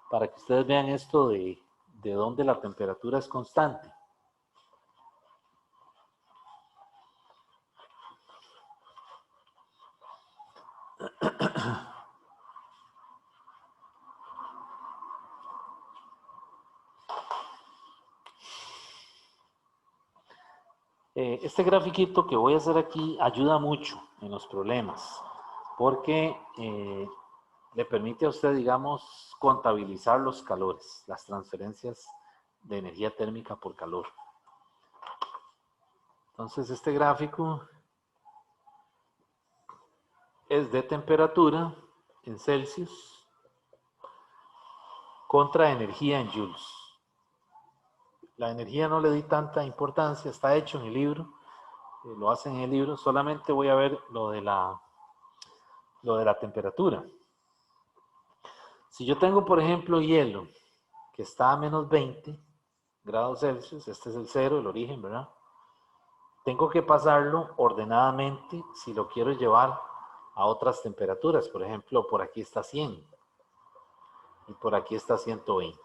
para que ustedes vean esto de dónde la temperatura es constante. Este grafiquito que voy a hacer aquí ayuda mucho en los problemas porque le permite a usted, digamos, contabilizar los calores, las transferencias de energía térmica por calor. Entonces, este gráfico es de temperatura en Celsius contra energía en joules. La energía no le di tanta importancia, está hecho en el libro, lo hacen en el libro, solamente voy a ver lo de la temperatura. Si yo tengo, por ejemplo, hielo que está a menos 20 grados Celsius, este es el cero, el origen, ¿verdad? Tengo que pasarlo ordenadamente si lo quiero llevar a otras temperaturas. Por ejemplo, por aquí está 100 y por aquí está 120.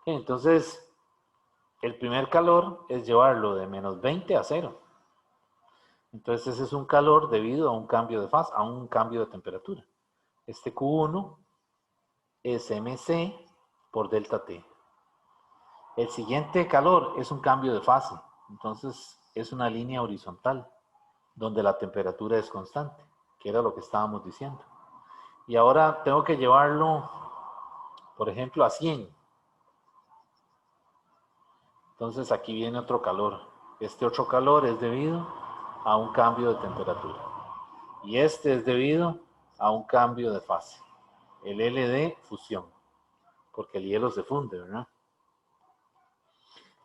Entonces, el primer calor es llevarlo de menos 20 a 0. Entonces, ese es un calor debido a un cambio de fase, a un cambio de temperatura. Este Q1 es MC por delta T. El siguiente calor es un cambio de fase. Entonces, es una línea horizontal donde la temperatura es constante, que era lo que estábamos diciendo. Y ahora tengo que llevarlo, por ejemplo, a 100. Entonces aquí viene otro calor. Este otro calor es debido a un cambio de temperatura. Y este es debido a un cambio de fase. El LD, fusión. Porque el hielo se funde, ¿verdad?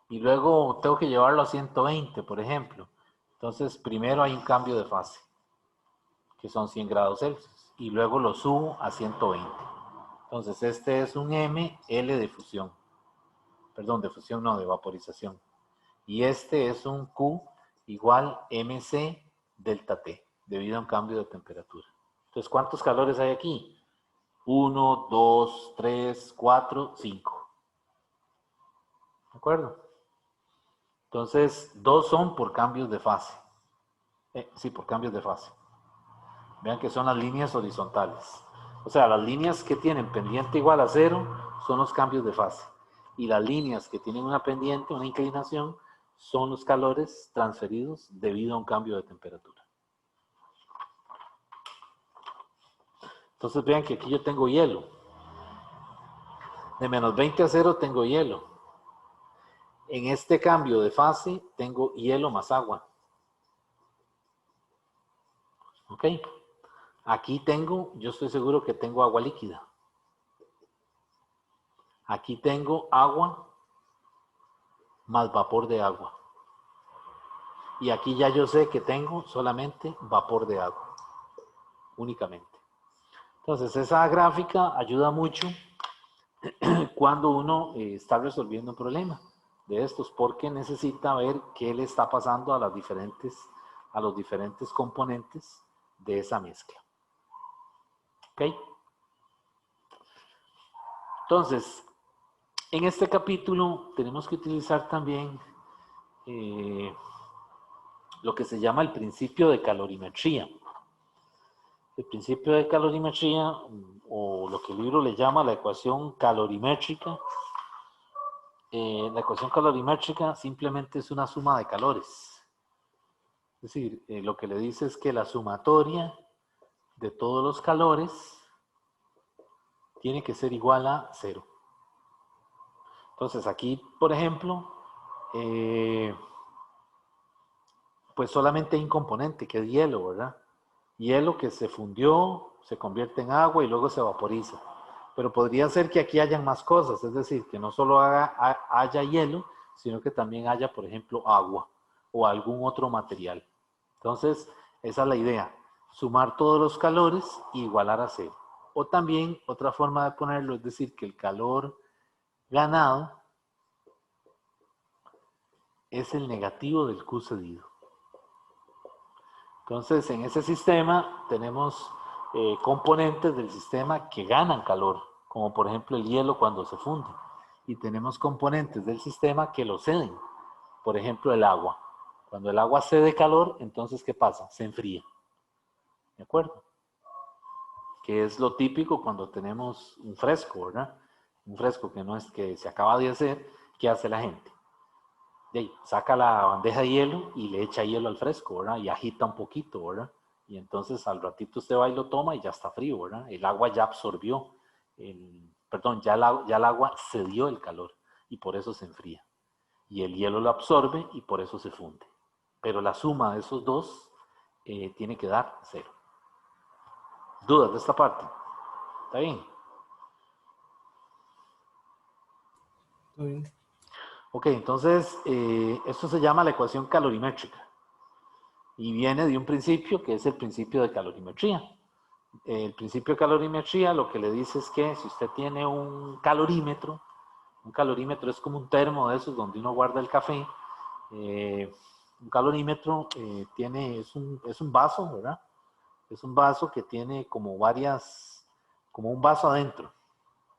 Y luego tengo que llevarlo a 120, por ejemplo. Entonces primero hay un cambio de fase, que son 100 grados Celsius. Y luego lo subo a 120. Entonces este es un ML de fusión. Perdón, de fusión no, de vaporización. Y este es un Q igual MC delta T, debido a un cambio de temperatura. Entonces, ¿cuántos calores hay aquí? 1, 2, 3, 4, 5. ¿De acuerdo? Entonces, dos son por cambios de fase. Sí, por cambios de fase. Vean que son las líneas horizontales. O sea, las líneas que tienen pendiente igual a 0 son los cambios de fase. Y las líneas que tienen una pendiente, una inclinación, son los calores transferidos debido a un cambio de temperatura. Entonces vean que aquí yo tengo hielo. De menos 20 a 0 tengo hielo. En este cambio de fase tengo hielo más agua. ¿Ok? Aquí tengo, yo estoy seguro que tengo agua líquida. Aquí tengo agua más vapor de agua. Y aquí ya yo sé que tengo solamente vapor de agua, únicamente. Entonces esa gráfica ayuda mucho cuando uno está resolviendo un problema de estos, porque necesita ver qué le está pasando a los diferentes componentes de esa mezcla. ¿Ok? Entonces, en este capítulo tenemos que utilizar también lo que se llama el principio de calorimetría. El principio de calorimetría, o lo que el libro le llama la ecuación calorimétrica, la ecuación calorimétrica simplemente es una suma de calores. Es decir, lo que le dice es que la sumatoria de todos los calores tiene que ser igual a 0. Entonces aquí, por ejemplo, pues solamente hay un componente que es hielo, ¿verdad? Hielo que se fundió, se convierte en agua y luego se vaporiza. Pero podría ser que aquí hayan más cosas, es decir, que no solo haya hielo, sino que también haya, por ejemplo, agua o algún otro material. Entonces, esa es la idea, sumar todos los calores e igualar a 0. O también, otra forma de ponerlo es decir que el calor ganado es el negativo del Q cedido. Entonces, en ese sistema tenemos componentes del sistema que ganan calor, como por ejemplo el hielo cuando se funde. Y tenemos componentes del sistema que lo ceden, por ejemplo el agua. Cuando el agua cede calor, entonces ¿qué pasa? Se enfría. ¿De acuerdo? Que es lo típico cuando tenemos un fresco, ¿verdad? Un fresco que no es que se acaba de hacer, ¿qué hace la gente? Saca la bandeja de hielo y le echa hielo al fresco, ¿verdad? Y agita un poquito, ¿verdad? Y entonces al ratito usted va y lo toma y ya está frío, ¿verdad? El agua ya absorbió, perdón, ya el agua cedió el calor y por eso se enfría. Y el hielo lo absorbe y por eso se funde. Pero la suma de esos dos tiene que dar 0. ¿Dudas de esta parte? ¿Está bien? Todo bien. Ok, entonces esto se llama la ecuación calorimétrica y viene de un principio que es el principio de calorimetría. El principio de calorimetría lo que le dice es que si usted tiene un calorímetro es como un termo de esos donde uno guarda el café, un calorímetro es un vaso, ¿verdad? Es un vaso que tiene como como un vaso adentro,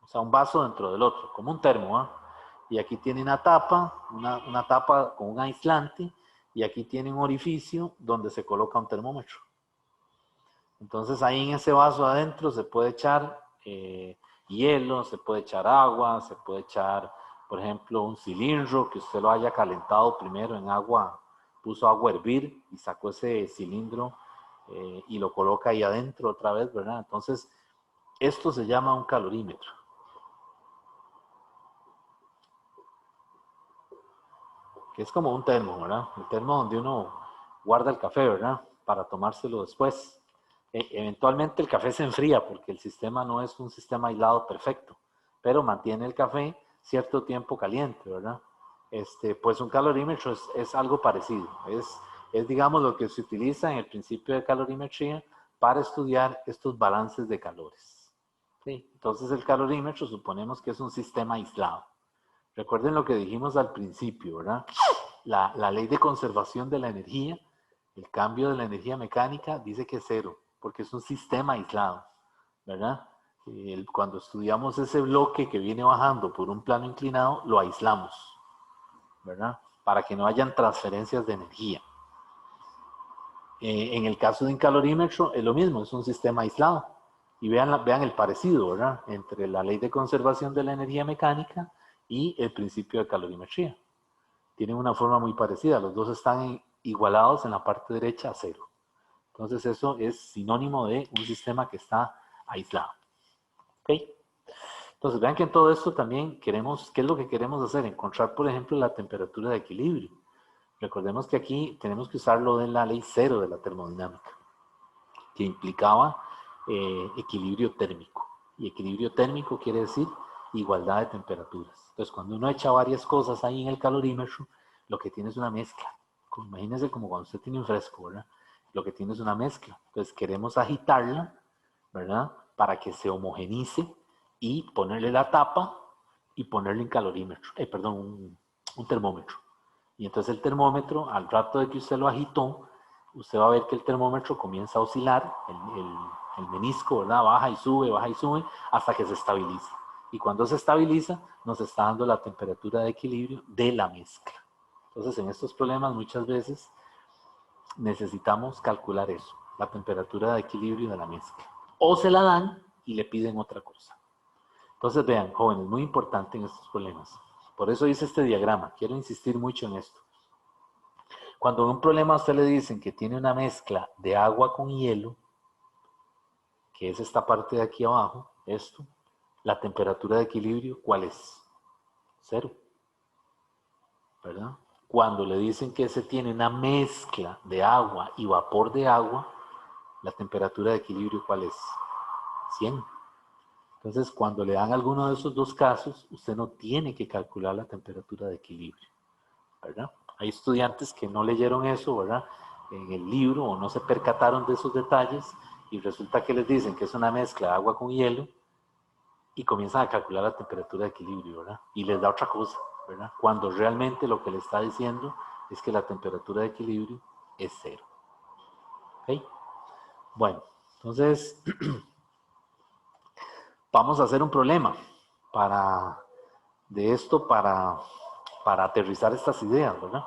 o sea, un vaso dentro del otro, como un termo, ¿ah? Y aquí tiene una tapa, una tapa con un aislante, y aquí tiene un orificio donde se coloca un termómetro. Entonces ahí en ese vaso adentro se puede echar hielo, se puede echar agua, se puede echar, por ejemplo, un cilindro que usted lo haya calentado primero en agua, puso agua a hervir y sacó ese cilindro y lo coloca ahí adentro otra vez, ¿verdad? Entonces, esto se llama un calorímetro. Que es como un termo, ¿verdad? El termo donde uno guarda el café, ¿verdad? Para tomárselo después. Eventualmente el café se enfría porque el sistema no es un sistema aislado perfecto, pero mantiene el café cierto tiempo caliente, ¿verdad? Pues un calorímetro es algo parecido. Es, digamos, lo que se utiliza en el principio de calorimetría para estudiar estos balances de calores. ¿Sí? Entonces el calorímetro suponemos que es un sistema aislado. Recuerden lo que dijimos al principio, ¿verdad? La ley de conservación de la energía, el cambio de la energía mecánica dice que es 0, porque es un sistema aislado, ¿verdad? Cuando estudiamos ese bloque que viene bajando por un plano inclinado, lo aislamos, ¿verdad? Para que no hayan transferencias de energía. En el caso de un calorímetro es lo mismo, es un sistema aislado Y vean el parecido, ¿verdad? Entre la ley de conservación de la energía mecánica y el principio de calorimetría. Tienen una forma muy parecida, los dos están igualados en la parte derecha a cero. Entonces eso es sinónimo de un sistema que está aislado. ¿Ok? Entonces vean que en todo esto también queremos, ¿qué es lo que queremos hacer? Encontrar, por ejemplo, la temperatura de equilibrio. Recordemos que aquí tenemos que usar lo de la ley cero de la termodinámica, que implicaba equilibrio térmico. Y equilibrio térmico quiere decir igualdad de temperaturas. Entonces, cuando uno echa varias cosas ahí en el calorímetro, lo que tiene es una mezcla. Imagínense como cuando usted tiene un fresco, ¿verdad? Lo que tiene es una mezcla. Entonces, queremos agitarla, ¿verdad? Para que se homogenice y ponerle la tapa y ponerle un calorímetro, un termómetro. Y entonces el termómetro, al rato de que usted lo agitó, usted va a ver que el termómetro comienza a oscilar, el menisco, ¿verdad? Baja y sube, hasta que se estabiliza. Y cuando se estabiliza, nos está dando la temperatura de equilibrio de la mezcla. Entonces, en estos problemas muchas veces necesitamos calcular eso, la temperatura de equilibrio de la mezcla. O se la dan y le piden otra cosa. Entonces, vean, jóvenes, muy importante en estos problemas. Por eso hice este diagrama. Quiero insistir mucho en esto. Cuando en un problema a usted le dicen que tiene una mezcla de agua con hielo, que es esta parte de aquí abajo, esto, la temperatura de equilibrio, ¿cuál es? Cero, ¿verdad? Cuando le dicen que se tiene una mezcla de agua y vapor de agua, la temperatura de equilibrio, ¿cuál es? 100. Entonces, cuando le dan alguno de esos dos casos, usted no tiene que calcular la temperatura de equilibrio, ¿verdad? Hay estudiantes que no leyeron eso, ¿verdad? En el libro o no se percataron de esos detalles y resulta que les dicen que es una mezcla de agua con hielo y comienzan a calcular la temperatura de equilibrio, ¿verdad? Y les da otra cosa, ¿verdad? Cuando realmente lo que le está diciendo es que la temperatura de equilibrio es cero. ¿Ok? Bueno, entonces vamos a hacer un problema de esto para aterrizar estas ideas, ¿verdad?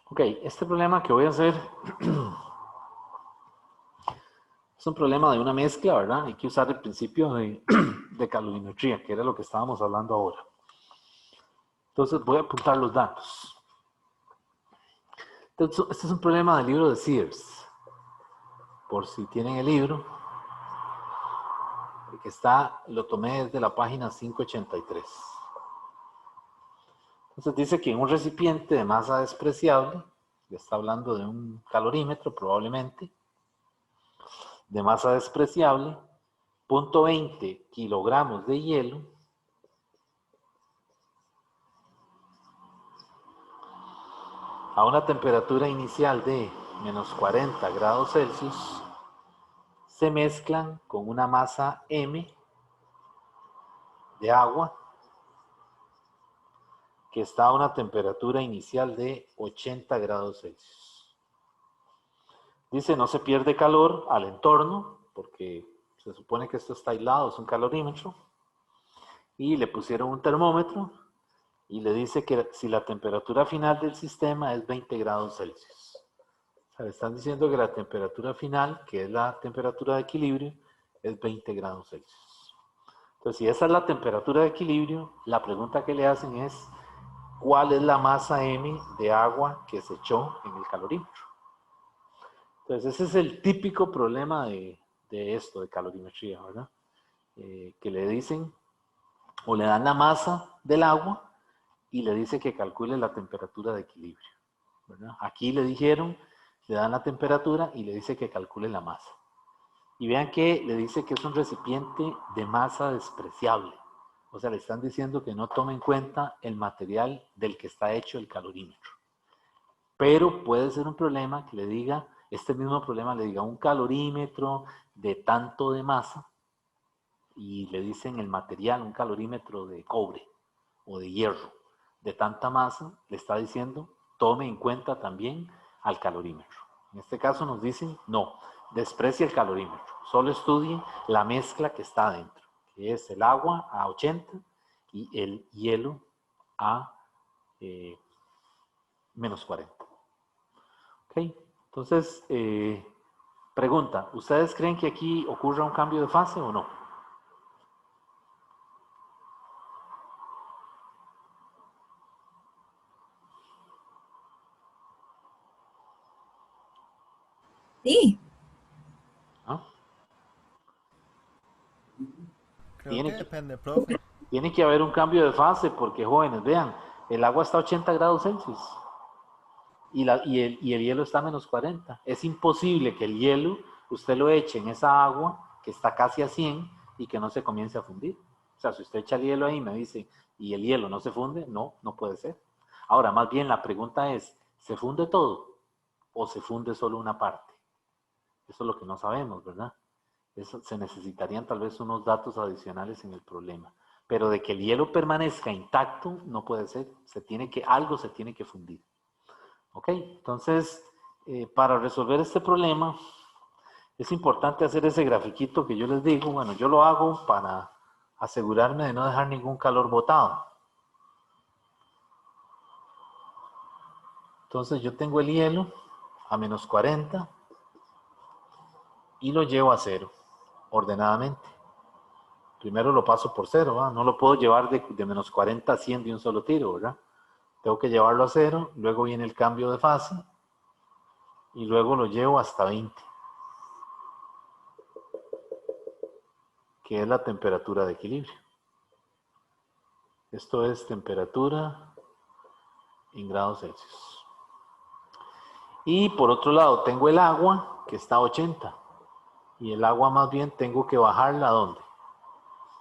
Ok, este problema que voy a hacer es un problema de una mezcla, ¿verdad? Hay que usar el principio de calorimetría, que era lo que estábamos hablando ahora. Entonces voy a apuntar los datos. Entonces, este es un problema del libro de Sears. Por si tienen el libro, el que está, lo tomé desde la página 583. Entonces dice que en un recipiente de masa despreciable, ya está hablando de un calorímetro probablemente, de masa despreciable, 0.20 kilogramos de hielo, a una temperatura inicial de menos 40 grados Celsius, se mezclan con una masa M de agua que está a una temperatura inicial de 80 grados Celsius. Dice, no se pierde calor al entorno, porque se supone que esto está aislado, es un calorímetro, y le pusieron un termómetro y le dice que si la temperatura final del sistema es 20 grados Celsius. O sea, le están diciendo que la temperatura final, que es la temperatura de equilibrio, es 20 grados Celsius. Entonces, si esa es la temperatura de equilibrio, la pregunta que le hacen es, ¿cuál es la masa M de agua que se echó en el calorímetro? Entonces, ese es el típico problema de esto, de calorimetría, ¿verdad? Que le dicen, o le dan la masa del agua y le dice que calcule la temperatura de equilibrio, ¿verdad? Aquí le dijeron le dan la temperatura y le dice que calcule la masa. Y vean que le dice que es un recipiente de masa despreciable. O sea, le están diciendo que no tome en cuenta el material del que está hecho el calorímetro. Pero puede ser un problema que le diga, este mismo problema le diga un calorímetro de tanto de masa y le dicen el material, un calorímetro de cobre o de hierro de tanta masa, le está diciendo tome en cuenta también al calorímetro. En este caso nos dicen no, desprecie el calorímetro, solo estudie la mezcla que está adentro, que es el agua a 80 y el hielo a menos 40. ¿Ok? Entonces, pregunta, ¿ustedes creen que aquí ocurra un cambio de fase o no? Sí, ¿Ah? Creo que Tiene que, depende, profe. tiene que haber un cambio de fase porque, jóvenes, vean, el agua está a 80 grados Celsius y el hielo está a menos 40. Es imposible que el hielo usted lo eche en esa agua que está casi a 100 y que no se comience a fundir. O sea, si usted echa el hielo ahí y me dice, ¿y el hielo no se funde? No, no puede ser. Ahora, más bien la pregunta es, ¿se funde todo o se funde solo una parte? Eso es lo que no sabemos, ¿verdad? Eso, se necesitarían tal vez unos datos adicionales en el problema. Pero de que el hielo permanezca intacto, no puede ser. Algo se tiene que fundir. ¿Ok? Entonces, para resolver este problema, es importante hacer ese grafiquito que yo les digo. Bueno, yo lo hago para asegurarme de no dejar ningún calor botado. Entonces, yo tengo el hielo a menos 40 y lo llevo a cero, ordenadamente. Primero lo paso por cero, ¿verdad? No lo puedo llevar de menos 40 a 100 de un solo tiro, ¿verdad? Tengo que llevarlo a cero, luego viene el cambio de fase y luego lo llevo hasta 20, que es la temperatura de equilibrio. Esto es temperatura en grados Celsius. Y por otro lado tengo el agua que está a 80 y el agua más bien tengo que bajarla ¿a dónde?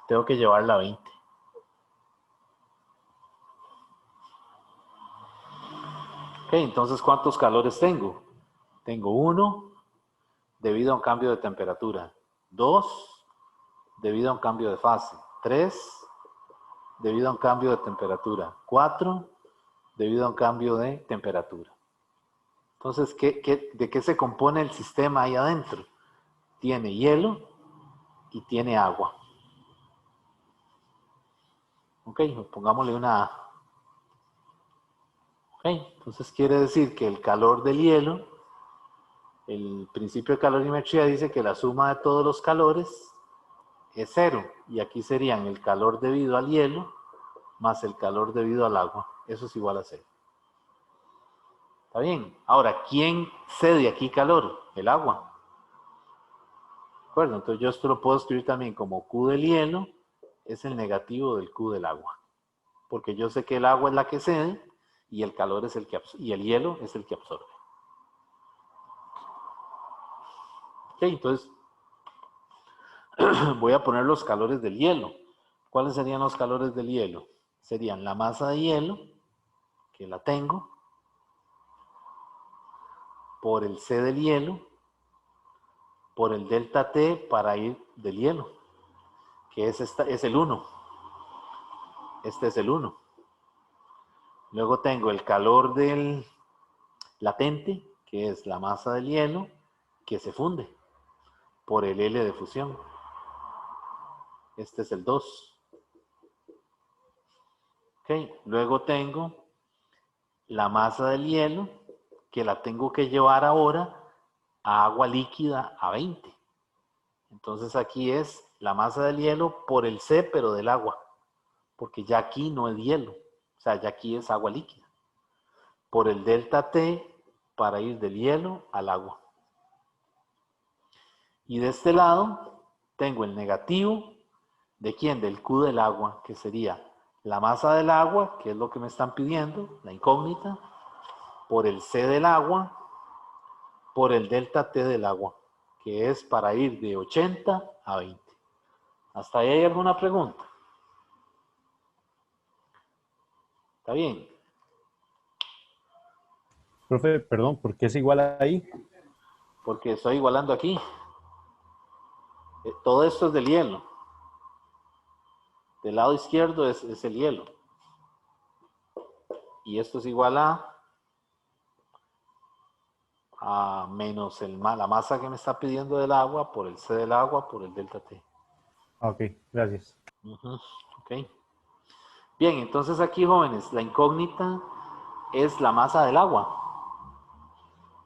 Tengo que llevarla a 20. Ok, entonces ¿cuántos calores tengo? Tengo 1 debido a un cambio de temperatura, 2 debido a un cambio de fase, 3 debido a un cambio de temperatura, 4 debido a un cambio de temperatura. Entonces, ¿de qué se compone el sistema ahí adentro? Tiene hielo y tiene agua. Ok, pongámosle una A. Ok, entonces quiere decir que el calor del hielo, el principio de calorimetría dice que la suma de todos los calores es cero. Y aquí serían el calor debido al hielo más el calor debido al agua. Eso es igual a cero. ¿Está bien? Ahora, ¿quién cede aquí calor? El agua. ¿De acuerdo? Entonces yo esto lo puedo escribir también como Q del hielo es el negativo del Q del agua. Porque yo sé que el agua es la que cede y el calor es el que y el hielo es el que absorbe. Ok, entonces voy a poner los calores del hielo. ¿Cuáles serían los calores del hielo? Serían la masa de hielo, que la tengo, por el C del hielo, por el delta T para ir del hielo, que es el 1. Este es el 1. Luego tengo el calor del latente, que es la masa del hielo, que se funde por el L de fusión. Este es el 2. Okay. Luego tengo la masa del hielo, que la tengo que llevar ahora a agua líquida a 20. Entonces aquí es la masa del hielo por el C, pero del agua, porque ya aquí no es hielo, o sea, ya aquí es agua líquida. Por el delta T para ir del hielo al agua. Y de este lado tengo el negativo de quién, del Q del agua, que sería la masa del agua, que es lo que me están pidiendo, la incógnita, por el C del agua, por el delta T del agua, que es para ir de 80 a 20. ¿Hasta ahí hay alguna pregunta? ¿Está bien? Profe, perdón, ¿por qué es igual ahí? Porque estoy igualando aquí. Todo esto es del hielo. Del lado izquierdo es el hielo. Y esto es igual a menos la masa que me está pidiendo del agua por el C del agua por el delta T. Ok, gracias. Ok. Bien, entonces aquí, jóvenes, la incógnita es la masa del agua.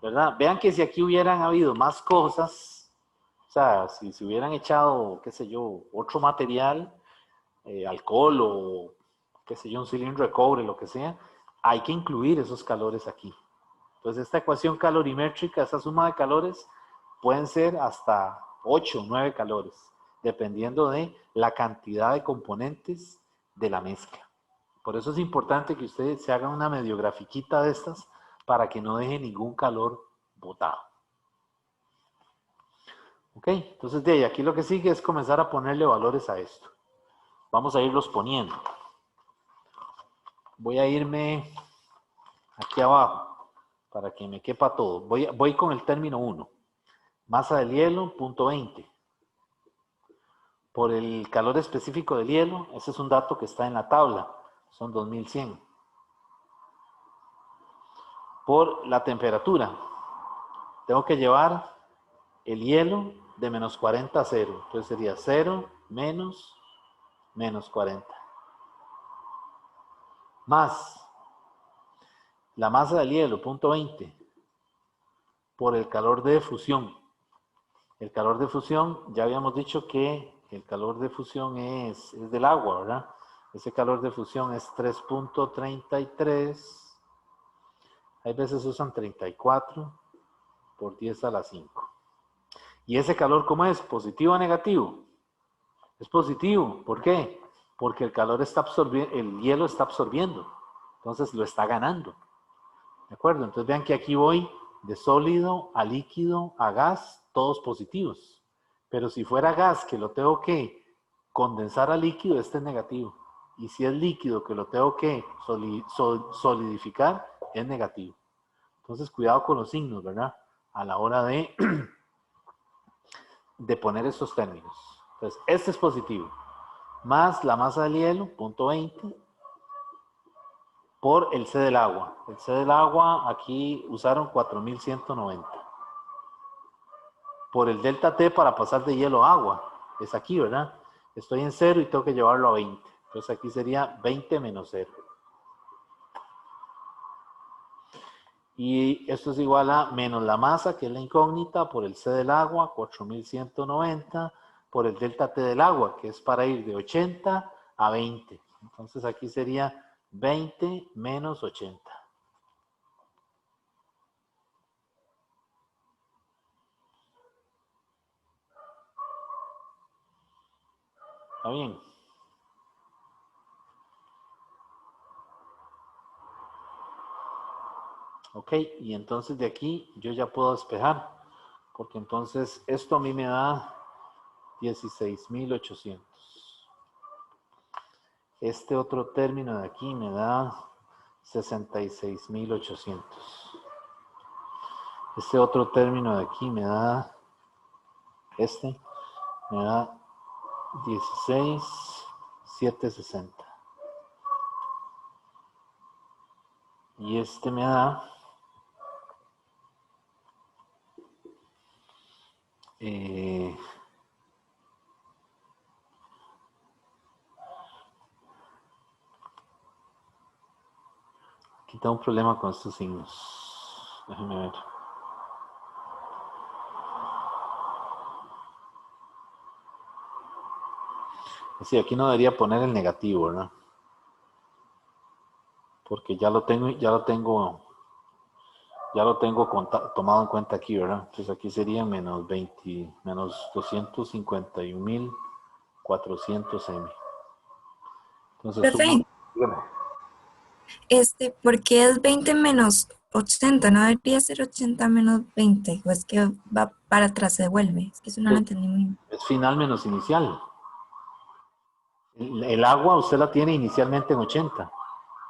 ¿Verdad? Vean que si aquí hubieran habido más cosas, o sea, si se hubieran echado, qué sé yo, otro material, alcohol o, qué sé yo, un cilindro de cobre, lo que sea, hay que incluir esos calores aquí. Entonces, esta ecuación calorimétrica, esa suma de calores, pueden ser hasta 8 o 9 calores, dependiendo de la cantidad de componentes de la mezcla. Por eso es importante que usted se haga una medio grafiquita de estas para que no deje ningún calor botado. Ok, entonces de ahí, aquí lo que sigue es comenzar a ponerle valores a esto. Vamos a irlos poniendo. Voy a irme aquí abajo para que me quepa todo. Voy con el término 1. Masa del hielo, punto 20. Por el calor específico del hielo, ese es un dato que está en la tabla, son 2100. Por la temperatura, tengo que llevar el hielo de menos 40 a 0. Entonces sería 0 menos 40. Más la masa del hielo, punto 20, por el calor de fusión. El calor de fusión, ya habíamos dicho que el calor de fusión es del agua, ¿verdad? Ese calor de fusión es 3.33. Hay veces usan 34 por 10 a la 5. ¿Y ese calor cómo es? ¿Positivo o negativo? Es positivo. ¿Por qué? Porque el calor está absorbiendo, el hielo está absorbiendo. Entonces lo está ganando. ¿De acuerdo? Entonces vean que aquí voy de sólido a líquido a gas, todos positivos. Pero si fuera gas que lo tengo que condensar a líquido, este es negativo. Y si es líquido que lo tengo que solidificar, es negativo. Entonces cuidado con los signos, ¿verdad? A la hora de poner estos términos. Entonces, este es positivo. Más la masa del hielo, punto 20, por el C del agua. El C del agua, aquí usaron 4190. Por el delta T para pasar de hielo a agua. Es aquí, ¿verdad? Estoy en 0 y tengo que llevarlo a 20. Entonces aquí sería 20 menos 0. Y esto es igual a menos la masa, que es la incógnita, por el C del agua, 4190, por el delta T del agua, que es para ir de 80 a 20. Entonces aquí sería 20 menos 80. ¿Está bien? Ok, y entonces de aquí yo ya puedo despejar, porque entonces esto a mí me da 16.800. Este otro término de aquí me da 66.800. Este otro término de aquí me da, me da 16.760. Y este me da aquí tengo un problema con estos signos. Déjenme ver. Sí, aquí no debería poner el negativo, ¿verdad? Porque ya lo tengo tomado en cuenta aquí, ¿verdad? Entonces aquí sería menos 251.400 M. Entonces Profe, dígame. ¿por qué es 20 menos 80, no debería ser 80 menos 20, o es que va para atrás, se devuelve. Es que eso no lo entendí muy bien. Es final menos inicial. El agua usted la tiene inicialmente en 80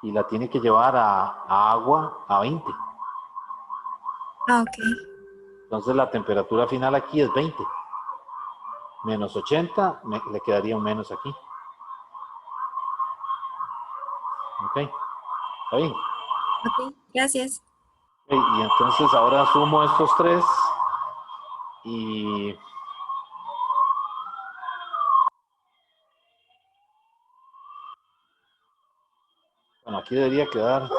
y la tiene que llevar a agua a 20. Ah, ok. Entonces la temperatura final aquí es 20. Menos 80, le quedaría un menos aquí. ¿Ok? ¿Está bien? Ok, gracias. Ok, y entonces ahora sumo estos tres y bueno, aquí debería quedar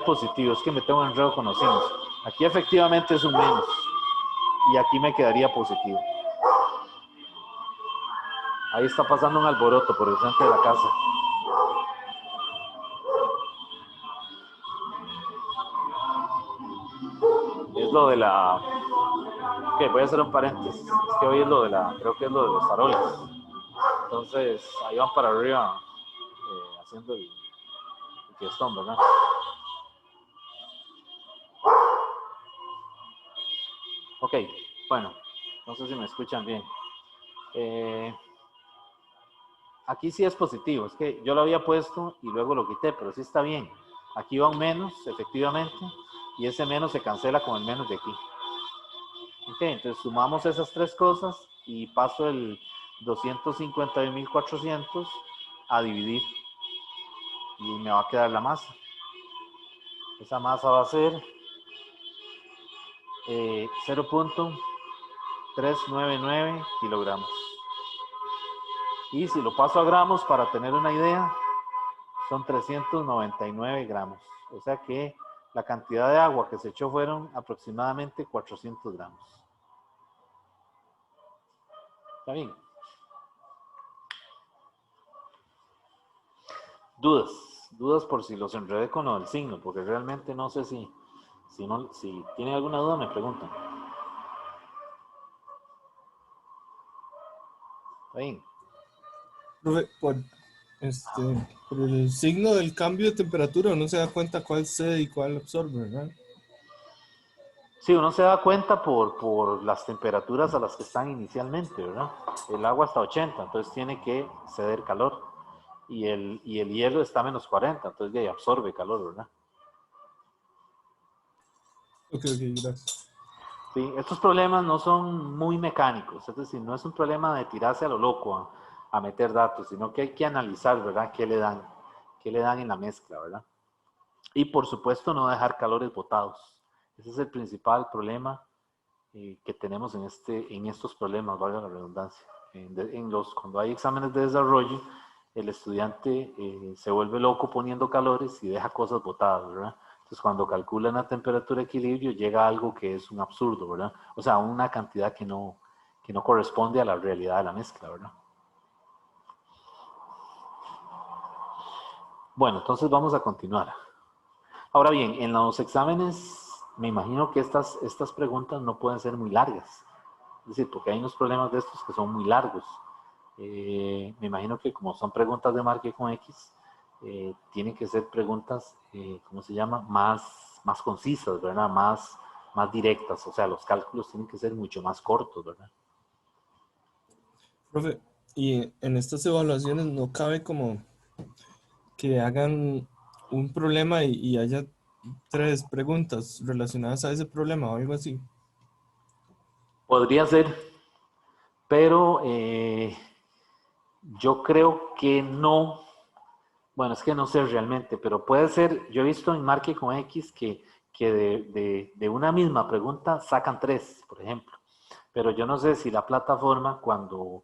positivo. Es que me tengo enredo con los signos. Aquí efectivamente es un menos y aquí me quedaría positivo. Ahí está pasando un alboroto por el frente de la casa. Es lo de la... Ok, voy a hacer un paréntesis. Es que hoy es lo de la... Creo que es lo de los faroles. Entonces, ahí van para arriba haciendo el fiestón, ¿verdad? Ok, bueno, no sé si me escuchan bien. Aquí sí es positivo, es que yo lo había puesto y luego lo quité, pero sí está bien. Aquí va un menos, efectivamente, y ese menos se cancela con el menos de aquí. Ok, entonces sumamos esas tres cosas y paso el 250.400 a dividir y me va a quedar la masa. Esa masa va a ser 0.399 kilogramos. Y si lo paso a gramos, para tener una idea, son 399 gramos. O sea que la cantidad de agua que se echó fueron aproximadamente 400 gramos. ¿Está bien? Dudas por si los enredé con lo del signo, porque realmente no sé si tienen alguna duda me preguntan. ¿Está bien? Profe, por el signo del cambio de temperatura uno se da cuenta cuál cede y cuál absorbe, ¿verdad? Sí, uno se da cuenta por las temperaturas a las que están inicialmente, ¿verdad? El agua está a 80, entonces tiene que ceder calor. Y el hielo está a menos 40, entonces ya absorbe calor, ¿verdad? Ok, gracias. Sí, estos problemas no son muy mecánicos, es decir, no es un problema de tirarse a lo loco a meter datos, sino que hay que analizar, ¿verdad? ¿Qué le dan en la mezcla, ¿verdad? Y por supuesto no dejar calores botados. Ese es el principal problema que tenemos en estos problemas, valga la redundancia. Cuando hay exámenes de desarrollo, el estudiante se vuelve loco poniendo calores y deja cosas botadas, ¿verdad? Entonces, cuando calcula una temperatura de equilibrio, llega a algo que es un absurdo, ¿verdad? O sea, una cantidad que no corresponde a la realidad de la mezcla, ¿verdad? Bueno, entonces vamos a continuar. Ahora bien, en los exámenes, me imagino que estas preguntas no pueden ser muy largas. Es decir, porque hay unos problemas de estos que son muy largos. Me imagino que como son preguntas de marque con X, tienen que ser preguntas, ¿cómo se llama? Más concisas, ¿verdad? Más directas. O sea, los cálculos tienen que ser mucho más cortos, ¿verdad? Profe, y en estas evaluaciones no cabe como que hagan un problema y haya tres preguntas relacionadas a ese problema o algo así. Podría ser, pero yo creo que no. Bueno, es que no sé realmente, pero puede ser, yo he visto en Marque con X que de una misma pregunta sacan tres, por ejemplo. Pero yo no sé si la plataforma cuando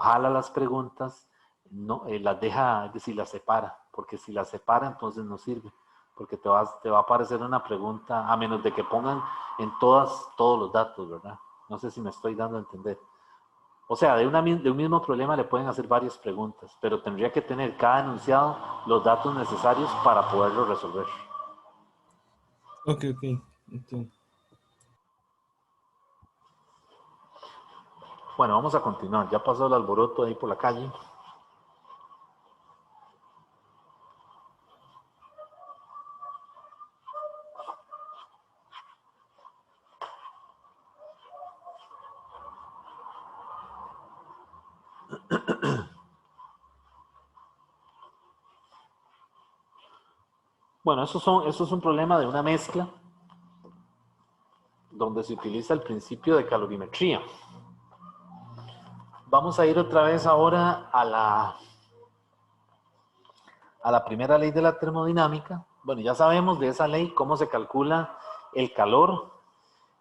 jala las preguntas, no, las deja, es decir, las separa, porque si las separa entonces no sirve, porque te va a aparecer una pregunta, a menos de que pongan en todos los datos, ¿verdad? No sé si me estoy dando a entender. O sea, de un mismo problema le pueden hacer varias preguntas, pero tendría que tener cada enunciado los datos necesarios para poderlo resolver. Ok, entiendo. Bueno, vamos a continuar. Ya pasó el alboroto ahí por la calle. Bueno, eso es un problema de una mezcla donde se utiliza el principio de calorimetría. Vamos a ir otra vez ahora a la primera ley de la termodinámica. Bueno, ya sabemos de esa ley cómo se calcula el calor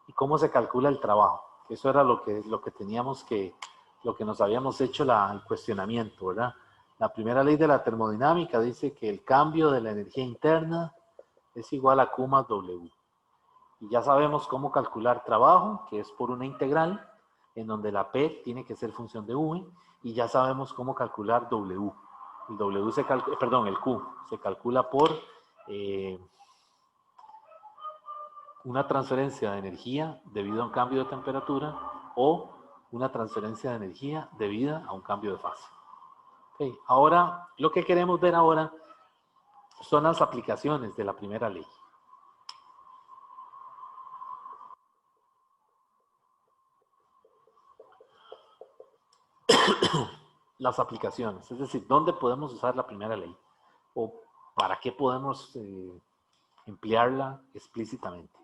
y cómo se calcula el trabajo. Eso era lo que teníamos que, lo que nos habíamos hecho el cuestionamiento, ¿verdad? La primera ley de la termodinámica dice que el cambio de la energía interna es igual a Q más W. Y ya sabemos cómo calcular trabajo, que es por una integral, en donde la P tiene que ser función de V, y ya sabemos cómo calcular W. El W se calcula, perdón, el Q se calcula por una transferencia de energía debido a un cambio de temperatura o una transferencia de energía debida a un cambio de fase. Okay. Ahora, lo que queremos ver ahora son las aplicaciones de la primera ley. Las aplicaciones, es decir, ¿dónde podemos usar la primera ley? ¿O para qué podemos emplearla explícitamente?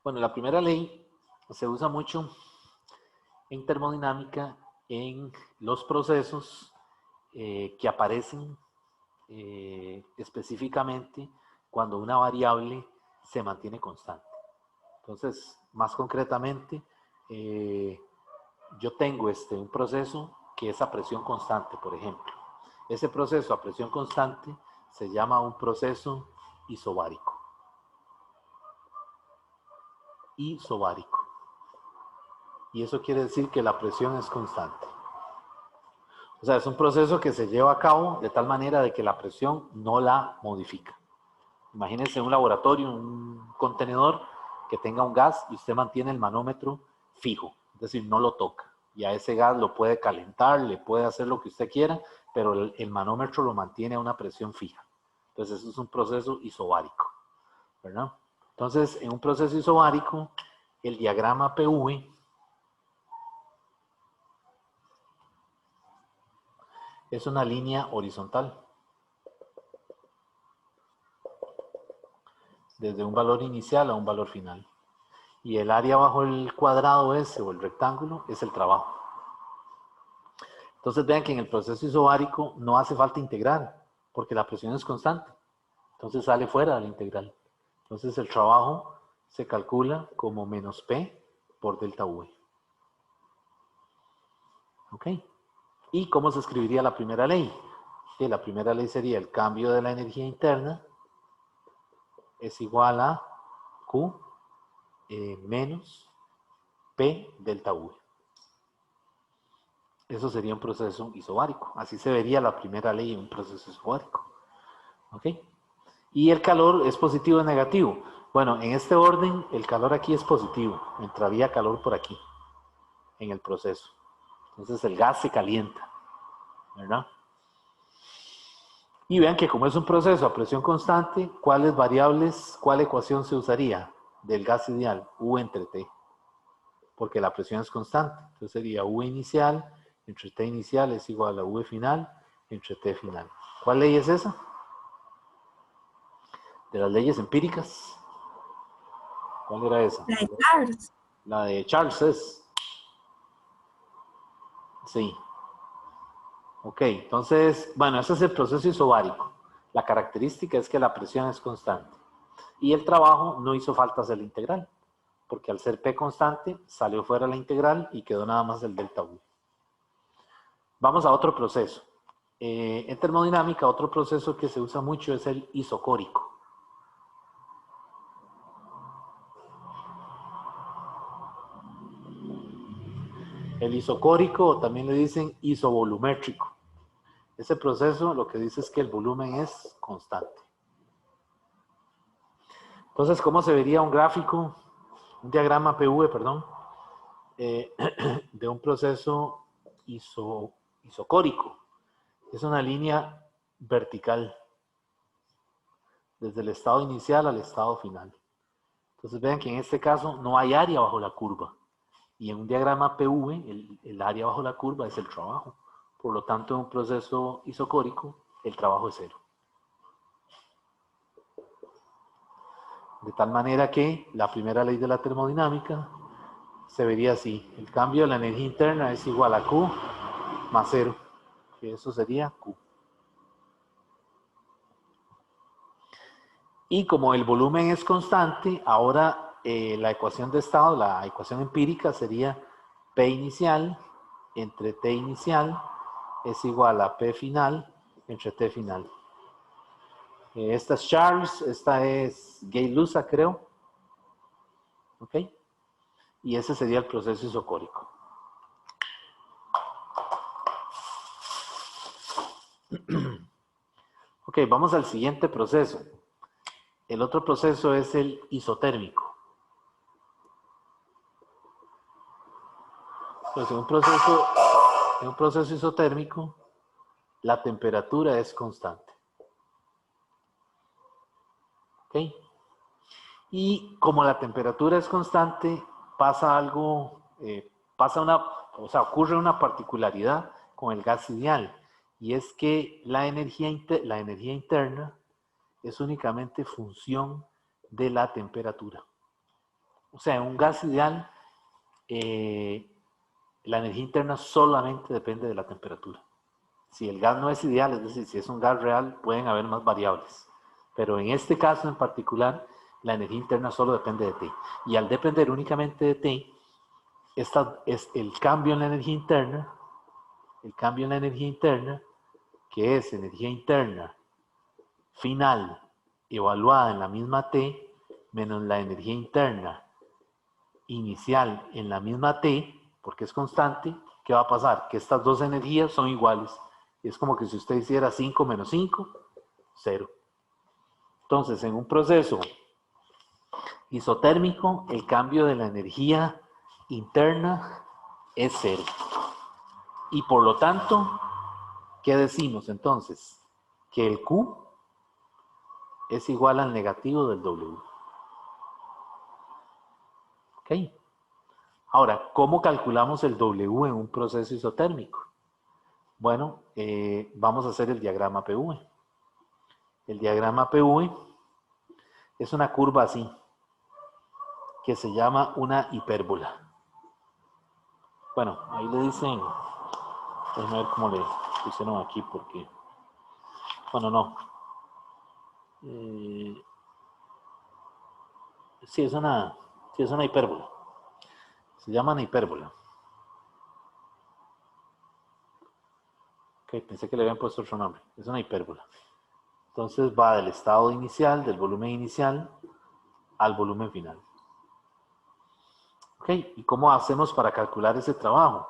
Bueno, la primera ley se usa mucho en termodinámica en los procesos que aparecen específicamente cuando una variable se mantiene constante. Entonces, más concretamente, yo tengo un proceso que es a presión constante, por ejemplo. Ese proceso a presión constante se llama un proceso isobárico. Isobárico. Y eso quiere decir que la presión es constante. O sea, es un proceso que se lleva a cabo de tal manera de que la presión no la modifica. Imagínense un laboratorio, un contenedor que tenga un gas y usted mantiene el manómetro fijo, es decir, no lo toca. Y a ese gas lo puede calentar, le puede hacer lo que usted quiera, pero el manómetro lo mantiene a una presión fija. Entonces, eso es un proceso isobárico, ¿verdad? Entonces, en un proceso isobárico, el diagrama PV es una línea horizontal. Desde un valor inicial a un valor final. Y el área bajo el cuadrado ese o el rectángulo es el trabajo. Entonces vean que en el proceso isobárico no hace falta integrar, porque la presión es constante. Entonces sale fuera de la integral. Entonces el trabajo se calcula como menos P por delta V. ¿Ok? ¿Y cómo se escribiría la primera ley? Sí, la primera ley sería el cambio de la energía interna es igual a Q menos P delta V. Eso sería un proceso isobárico. Así se vería la primera ley en un proceso isobárico. ¿Ok? Y el calor es positivo o negativo. Bueno, en este orden, el calor aquí es positivo. Entraría calor por aquí, en el proceso. Entonces el gas se calienta, ¿verdad? Y vean que como es un proceso a presión constante, ¿cuáles variables, cuál ecuación se usaría del gas ideal? U entre T. Porque la presión es constante. Entonces sería U inicial entre T inicial es igual a V final entre T final. ¿Cuál ley es esa? De las leyes empíricas. ¿Cuál era esa? La de Charles. La de Charles es. Sí. Ok, entonces, bueno, ese es el proceso isobárico. La característica es que la presión es constante. Y el trabajo no hizo falta hacer la integral, porque al ser P constante, salió fuera la integral y quedó nada más el delta V. Vamos a otro proceso. En termodinámica, otro proceso que se usa mucho es el isocórico. El isocórico también le dicen isovolumétrico. Ese proceso lo que dice es que el volumen es constante. Entonces, ¿cómo se vería un gráfico, un diagrama PV, perdón, de un proceso isocórico? Es una línea vertical, desde el estado inicial al estado final. Entonces, vean que en este caso no hay área bajo la curva. Y en un diagrama PV, el área bajo la curva es el trabajo. Por lo tanto, en un proceso isocórico, el trabajo es cero. De tal manera que la primera ley de la termodinámica se vería así. El cambio de la energía interna es igual a Q más 0, que eso sería Q. Y como el volumen es constante, ahora la ecuación de estado, la ecuación empírica sería P inicial entre T inicial es igual a P final entre T final. Esta es Charles, esta es Gay-Lussac, creo. ¿Ok? Y ese sería el proceso isocórico. Ok, vamos al siguiente proceso. El otro proceso es el isotérmico. Pues en un proceso isotérmico, la temperatura es constante. ¿Ok? Y como la temperatura es constante, pasa algo, ocurre una particularidad con el gas ideal, y es que la energía interna es únicamente función de la temperatura. O sea, en un gas ideal, la energía interna solamente depende de la temperatura. Si el gas no es ideal, es decir, si es un gas real, pueden haber más variables. Pero en este caso en particular, la energía interna solo depende de T. Y al depender únicamente de T, es el cambio en la energía interna, que es energía interna final evaluada en la misma T, menos la energía interna inicial en la misma T, porque es constante. ¿Qué va a pasar? Que estas dos energías son iguales. Es como que si usted hiciera 5 menos 5, 0. Entonces, en un proceso isotérmico, el cambio de la energía interna es 0. Y por lo tanto, ¿qué decimos entonces? Que el Q es igual al negativo del W. ¿Ok? Ahora, ¿cómo calculamos el W en un proceso isotérmico? Bueno, vamos a hacer el diagrama PV. El diagrama PV es una curva así, que se llama una hipérbola. Bueno, ahí le dicen, déjenme ver cómo le pusieron aquí, porque, bueno, no. Sí, es una hipérbola. Se llama una hipérbola. Ok, pensé que le habían puesto otro nombre. Es una hipérbola. Entonces va del estado inicial, del volumen inicial, al volumen final. Ok, ¿y cómo hacemos para calcular ese trabajo?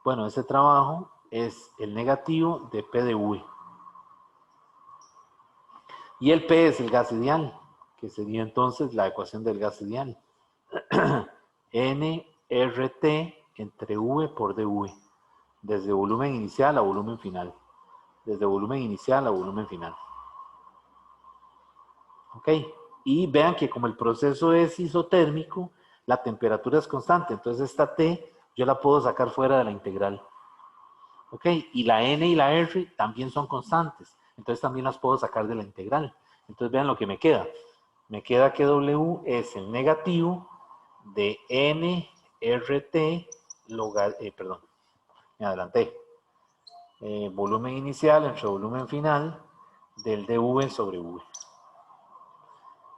Bueno, ese trabajo es el negativo de P de V. Y el P es el gas ideal, que sería entonces la ecuación del gas ideal. nRT entre V por dV. Desde volumen inicial a volumen final. Desde volumen inicial a volumen final. ¿Ok? Y vean que como el proceso es isotérmico, la temperatura es constante. Entonces esta T yo la puedo sacar fuera de la integral. ¿Ok? Y la N y la R también son constantes. Entonces también las puedo sacar de la integral. Entonces vean lo que me queda. Me queda que W es el negativo de nRT, perdón, me adelanté. Volumen inicial entre volumen final del dV sobre V.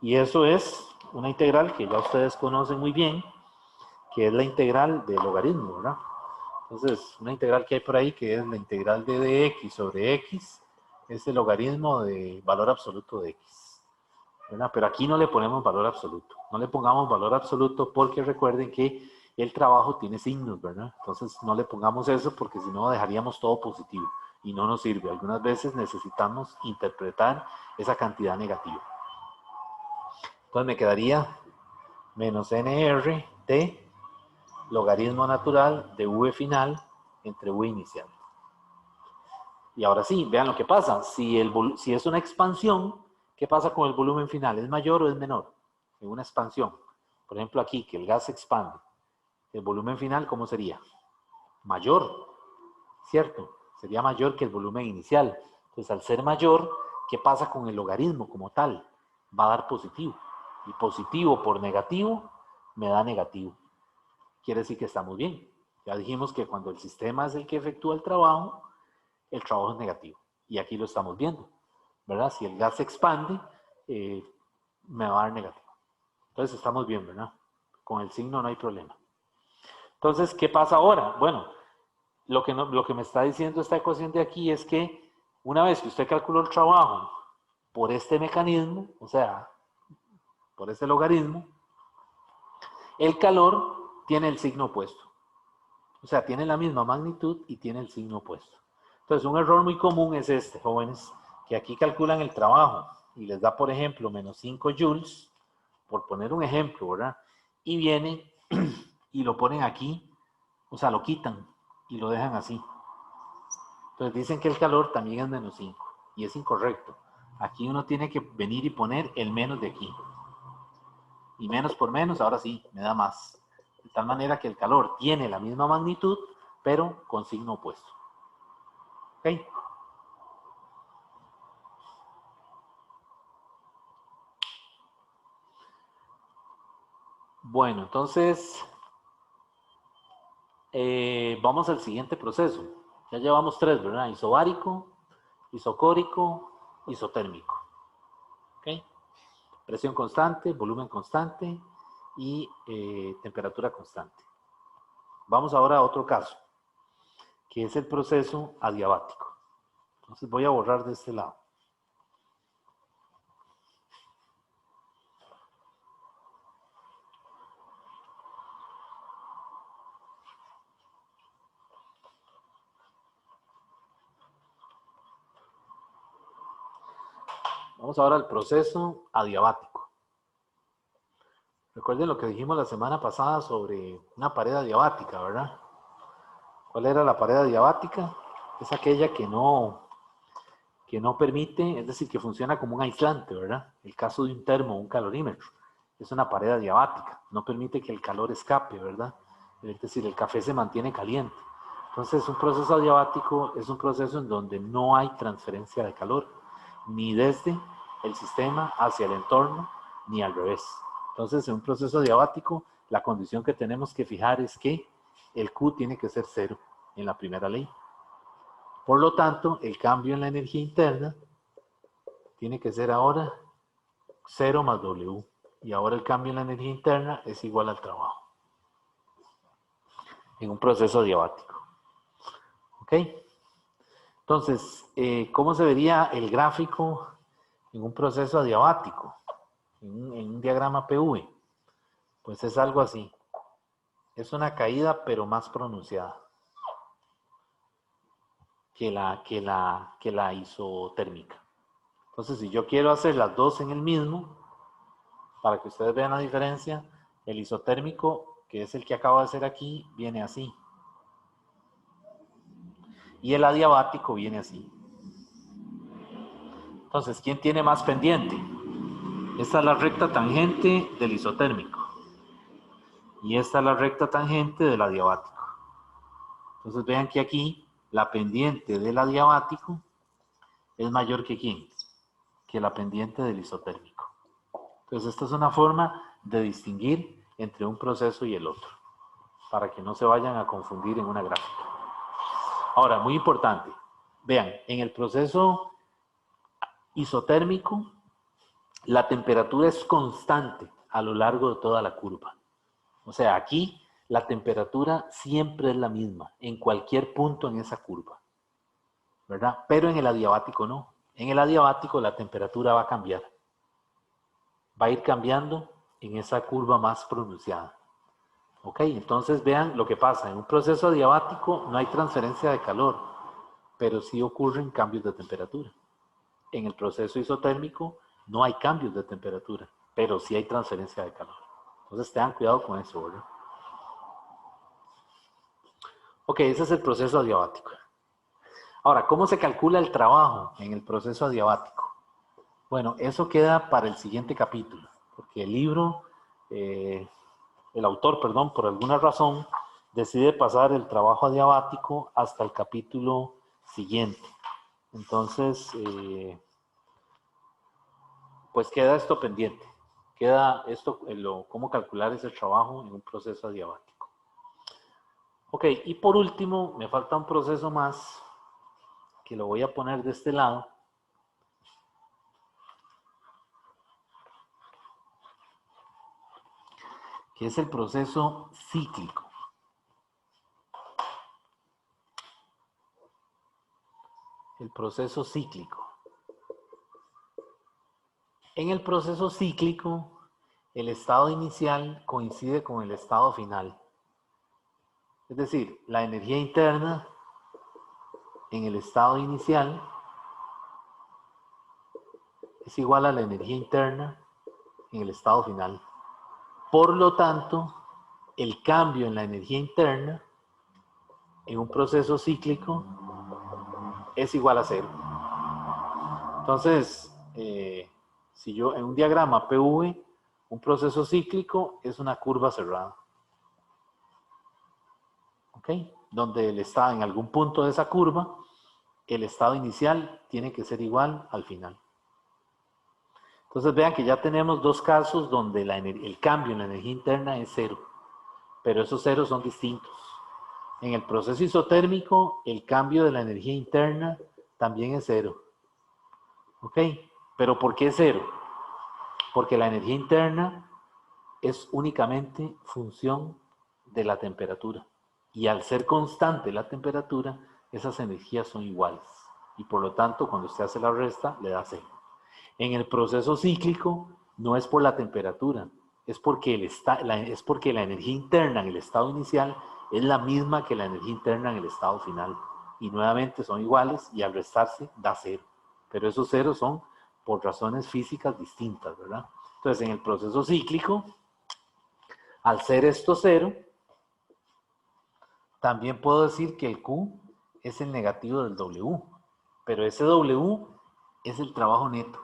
Y eso es una integral que ya ustedes conocen muy bien, que es la integral del logaritmo, ¿verdad? Entonces, una integral que hay por ahí, que es la integral de dx sobre x, es el logaritmo de valor absoluto de x, ¿verdad? Pero aquí no le ponemos valor absoluto. No le pongamos valor absoluto porque recuerden que el trabajo tiene signos, ¿verdad? Entonces, no le pongamos eso porque si no dejaríamos todo positivo y no nos sirve. Algunas veces necesitamos interpretar esa cantidad negativa. Entonces me quedaría menos nRT logaritmo natural de V final entre V inicial. Y ahora sí, vean lo que pasa. Si es una expansión, ¿qué pasa con el volumen final? ¿Es mayor o es menor? En una expansión. Por ejemplo aquí, que el gas se expande. El volumen final, ¿cómo sería? Mayor, ¿cierto? Sería mayor que el volumen inicial. Entonces, al ser mayor, ¿qué pasa con el logaritmo como tal? Va a dar positivo. Y positivo por negativo me da negativo. Quiere decir que estamos bien. Ya dijimos que cuando el sistema es el que efectúa el trabajo es negativo. Y aquí lo estamos viendo, ¿verdad? Si el gas se expande, me va a dar negativo. Entonces estamos bien, ¿verdad? Con el signo no hay problema. Entonces, ¿qué pasa ahora? Bueno, lo que me está diciendo esta ecuación de aquí es que una vez que usted calculó el trabajo por este mecanismo, o sea, por este logaritmo, el calor tiene el signo opuesto. O sea, tiene la misma magnitud y tiene el signo opuesto. Entonces, un error muy común es este, jóvenes, que aquí calculan el trabajo y les da, por ejemplo, menos 5 joules, por poner un ejemplo, ¿verdad? Y vienen y lo ponen aquí, o sea, lo quitan y lo dejan así. Entonces dicen que el calor también es menos 5 y es incorrecto. Aquí uno tiene que venir y poner el menos de aquí. Y menos por menos, ahora sí, me da más. De tal manera que el calor tiene la misma magnitud, pero con signo opuesto. ¿Ok? Bueno, entonces vamos al siguiente proceso. Ya llevamos 3, ¿verdad? Isobárico, isocórico, isotérmico. ¿Ok? Presión constante, volumen constante y temperatura constante. Vamos ahora a otro caso, que es el proceso adiabático. Entonces voy a borrar de este lado. Vamos ahora al proceso adiabático. Recuerden lo que dijimos la semana pasada sobre una pared adiabática, ¿verdad? ¿Cuál era la pared adiabática? Es aquella que no permite, es decir, que funciona como un aislante, ¿verdad? El caso de un termo o un calorímetro. Es una pared adiabática, no permite que el calor escape, ¿verdad? Es decir, el café se mantiene caliente. Entonces, un proceso adiabático es un proceso en donde no hay transferencia de calor, ni desde el sistema hacia el entorno, ni al revés. Entonces, en un proceso adiabático, la condición que tenemos que fijar es que el Q tiene que ser 0 en la primera ley. Por lo tanto, el cambio en la energía interna tiene que ser ahora 0 más W. Y ahora el cambio en la energía interna es igual al trabajo. En un proceso adiabático. ¿Ok? Entonces, ¿cómo se vería el gráfico en un proceso adiabático? En un diagrama PV. Pues es algo así. Es una caída, pero más pronunciada que la isotérmica. Entonces, si yo quiero hacer las dos en el mismo, para que ustedes vean la diferencia, el isotérmico, que es el que acabo de hacer aquí, viene así. Y el adiabático viene así. Entonces, ¿quién tiene más pendiente? Esta es la recta tangente del isotérmico. Y esta es la recta tangente del adiabático. Entonces, vean que aquí la pendiente del adiabático es mayor que ¿quién? Que la pendiente del isotérmico. Entonces, esta es una forma de distinguir entre un proceso y el otro, para que no se vayan a confundir en una gráfica. Ahora, muy importante, vean, en el proceso isotérmico, la temperatura es constante a lo largo de toda la curva. O sea, aquí la temperatura siempre es la misma, en cualquier punto en esa curva, ¿verdad? Pero en el adiabático no. En el adiabático la temperatura va a cambiar. Va a ir cambiando en esa curva más pronunciada. ¿Ok? Entonces vean lo que pasa. En un proceso adiabático no hay transferencia de calor, pero sí ocurren cambios de temperatura. En el proceso isotérmico no hay cambios de temperatura, pero sí hay transferencia de calor. Entonces tengan cuidado con eso, ¿verdad? Ok, ese es el proceso adiabático. Ahora, ¿cómo se calcula el trabajo en el proceso adiabático? Bueno, eso queda para el siguiente capítulo, porque el libro, el autor, perdón, por alguna razón, decide pasar el trabajo adiabático hasta el capítulo siguiente. Entonces, pues queda esto pendiente. Queda esto, cómo calcular ese trabajo en un proceso adiabático. Ok, y por último, me falta un proceso más que lo voy a poner de este lado. Que es el proceso cíclico. El proceso cíclico. En el proceso cíclico, el estado inicial coincide con el estado final. Es decir, la energía interna en el estado inicial es igual a la energía interna en el estado final. Por lo tanto, el cambio en la energía interna en un proceso cíclico es igual a cero. Entonces, si yo en un diagrama PV, un proceso cíclico es una curva cerrada. ¿Ok? Donde él está en algún punto de esa curva, el estado inicial tiene que ser igual al final. Entonces vean que ya tenemos dos casos donde el cambio en la energía interna es cero, pero esos ceros son distintos. En el proceso isotérmico, el cambio de la energía interna también es cero. ¿Ok? ¿Pero por qué cero? Porque la energía interna es únicamente función de la temperatura. Y al ser constante la temperatura, esas energías son iguales. Y por lo tanto, cuando usted hace la resta, le da cero. En el proceso cíclico, no es por la temperatura, es porque la energía interna en el estado inicial es la misma que la energía interna en el estado final. Y nuevamente son iguales y al restarse da cero. Pero esos ceros son por razones físicas distintas, ¿verdad? Entonces, en el proceso cíclico, al ser esto cero, también puedo decir que el Q es el negativo del W, pero ese W es el trabajo neto.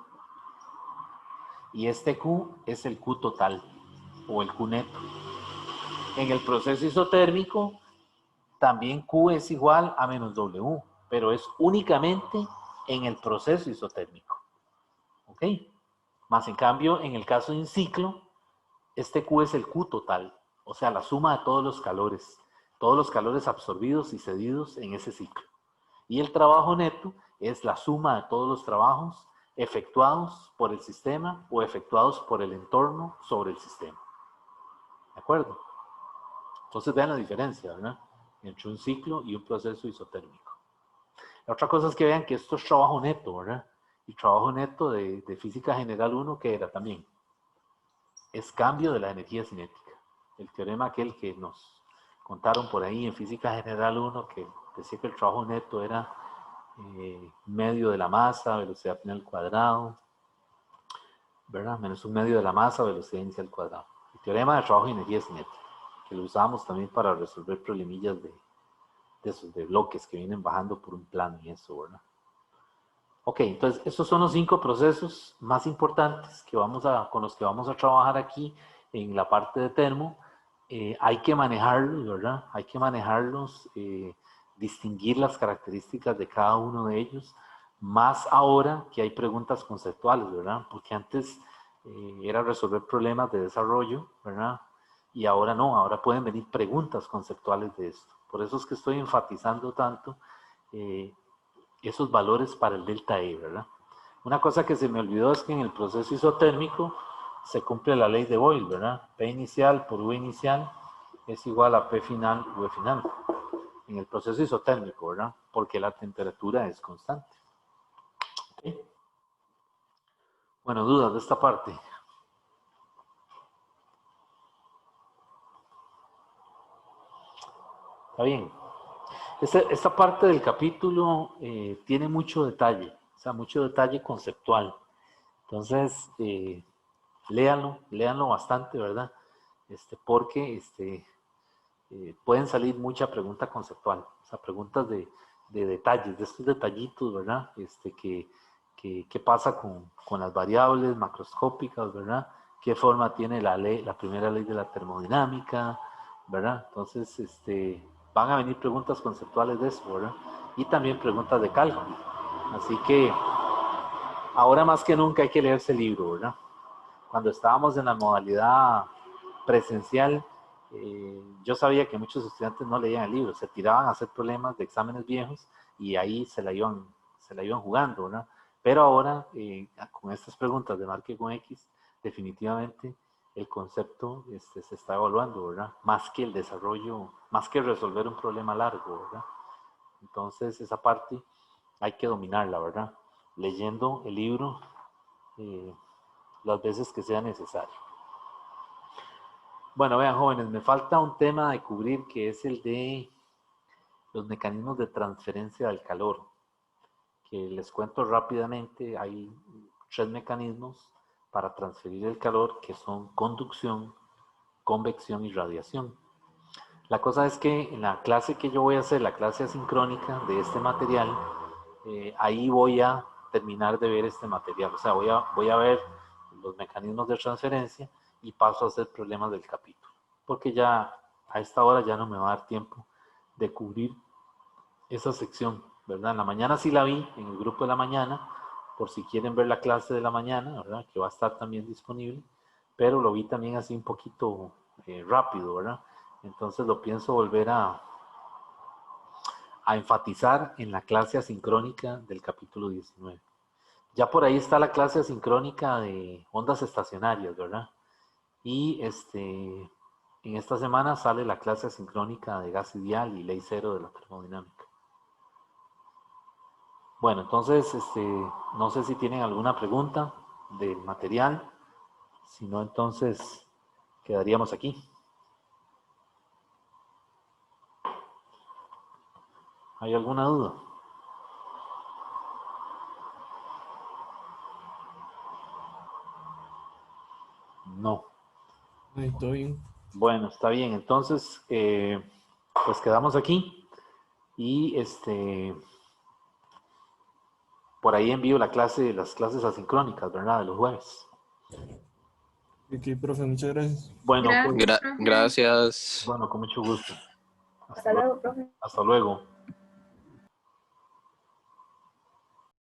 Y este Q es el Q total, o el Q neto. En el proceso isotérmico, también Q es igual a menos W, pero es únicamente en el proceso isotérmico. ¿Ok? Más en cambio, en el caso de un ciclo, este Q es el Q total, o sea, la suma de todos los calores absorbidos y cedidos en ese ciclo. Y el trabajo neto es la suma de todos los trabajos efectuados por el sistema o efectuados por el entorno sobre el sistema. ¿De acuerdo? Entonces vean la diferencia, ¿verdad? Entre un ciclo y un proceso isotérmico. La otra cosa es que vean que esto es trabajo neto, ¿verdad? Y trabajo neto de física general 1, que era también, es cambio de la energía cinética. El teorema aquel que nos contaron por ahí en física general 1, que decía que el trabajo neto era medio de la masa, velocidad pi al cuadrado, ¿verdad? Menos un medio de la masa, velocidad inicial al cuadrado. El teorema de trabajo y energía cinética, que lo usábamos también para resolver problemillas de bloques que vienen bajando por un plano y eso, ¿verdad? Ok, entonces estos son los 5 procesos más importantes con los que vamos a trabajar aquí en la parte de termo. Hay que manejarlos, ¿verdad? Hay que manejarlos, distinguir las características de cada uno de ellos, más ahora que hay preguntas conceptuales, ¿verdad? Porque antes era resolver problemas de desarrollo, ¿verdad? Y ahora no, ahora pueden venir preguntas conceptuales de esto. Por eso es que estoy enfatizando tanto esos valores para el delta E, ¿verdad? Una cosa que se me olvidó es que en el proceso isotérmico se cumple la ley de Boyle, ¿verdad? P inicial por V inicial es igual a P final, V final. En el proceso isotérmico, ¿verdad? Porque la temperatura es constante. ¿Okay? Bueno, dudas de esta parte. Está bien. Esta parte del capítulo tiene mucho detalle, o sea, mucho detalle conceptual. Entonces, léanlo bastante, ¿verdad? Porque pueden salir mucha pregunta conceptual, o sea, preguntas de detalles, de estos detallitos, ¿verdad? ¿Qué pasa con las variables macroscópicas, ¿verdad? ¿Qué forma tiene la primera ley de la termodinámica, ¿verdad? Entonces, van a venir preguntas conceptuales de eso, ¿verdad? Y también preguntas de cálculo, Así que ahora más que nunca hay que leerse el libro, ¿verdad? Cuando estábamos en la modalidad presencial, yo sabía que muchos estudiantes no leían el libro, se tiraban a hacer problemas de exámenes viejos y ahí se la iban jugando, ¿verdad? Pero ahora, con estas preguntas de Marque con X, definitivamente el concepto se está evaluando, ¿verdad? Más que el desarrollo, más que resolver un problema largo, ¿verdad? Entonces, esa parte hay que dominarla, ¿verdad? Leyendo el libro las veces que sea necesario. Bueno, vean, jóvenes, me falta un tema de cubrir que es el de los mecanismos de transferencia del calor. Que les cuento rápidamente, hay 3 mecanismos para transferir el calor que son conducción, convección y radiación. La cosa es que en la clase que yo voy a hacer, la clase asincrónica de este material, ahí voy a terminar de ver este material. O sea, voy a ver los mecanismos de transferencia y paso a hacer problemas del capítulo. Porque ya a esta hora ya no me va a dar tiempo de cubrir esa sección, ¿verdad? En la mañana sí la vi en el grupo de la mañana, por si quieren ver la clase de la mañana, ¿verdad? Que va a estar también disponible, pero lo vi también así un poquito rápido, ¿verdad? Entonces lo pienso volver a enfatizar en la clase asincrónica del capítulo 19. Ya por ahí está la clase asincrónica de ondas estacionarias, ¿verdad? Y en esta semana sale la clase asincrónica de gas ideal y ley cero de la termodinámica. Bueno, entonces, no sé si tienen alguna pregunta del material. Si no, entonces quedaríamos aquí. ¿Hay alguna duda? No. Ay, todo bien. Bueno, está bien. Entonces, pues quedamos aquí. Y por ahí envío las clases asincrónicas, ¿verdad? De los jueves. Ok, profe, muchas gracias. Bueno, Gracias, profe. Gracias. bueno, con mucho gusto. Hasta luego, profe. Hasta luego.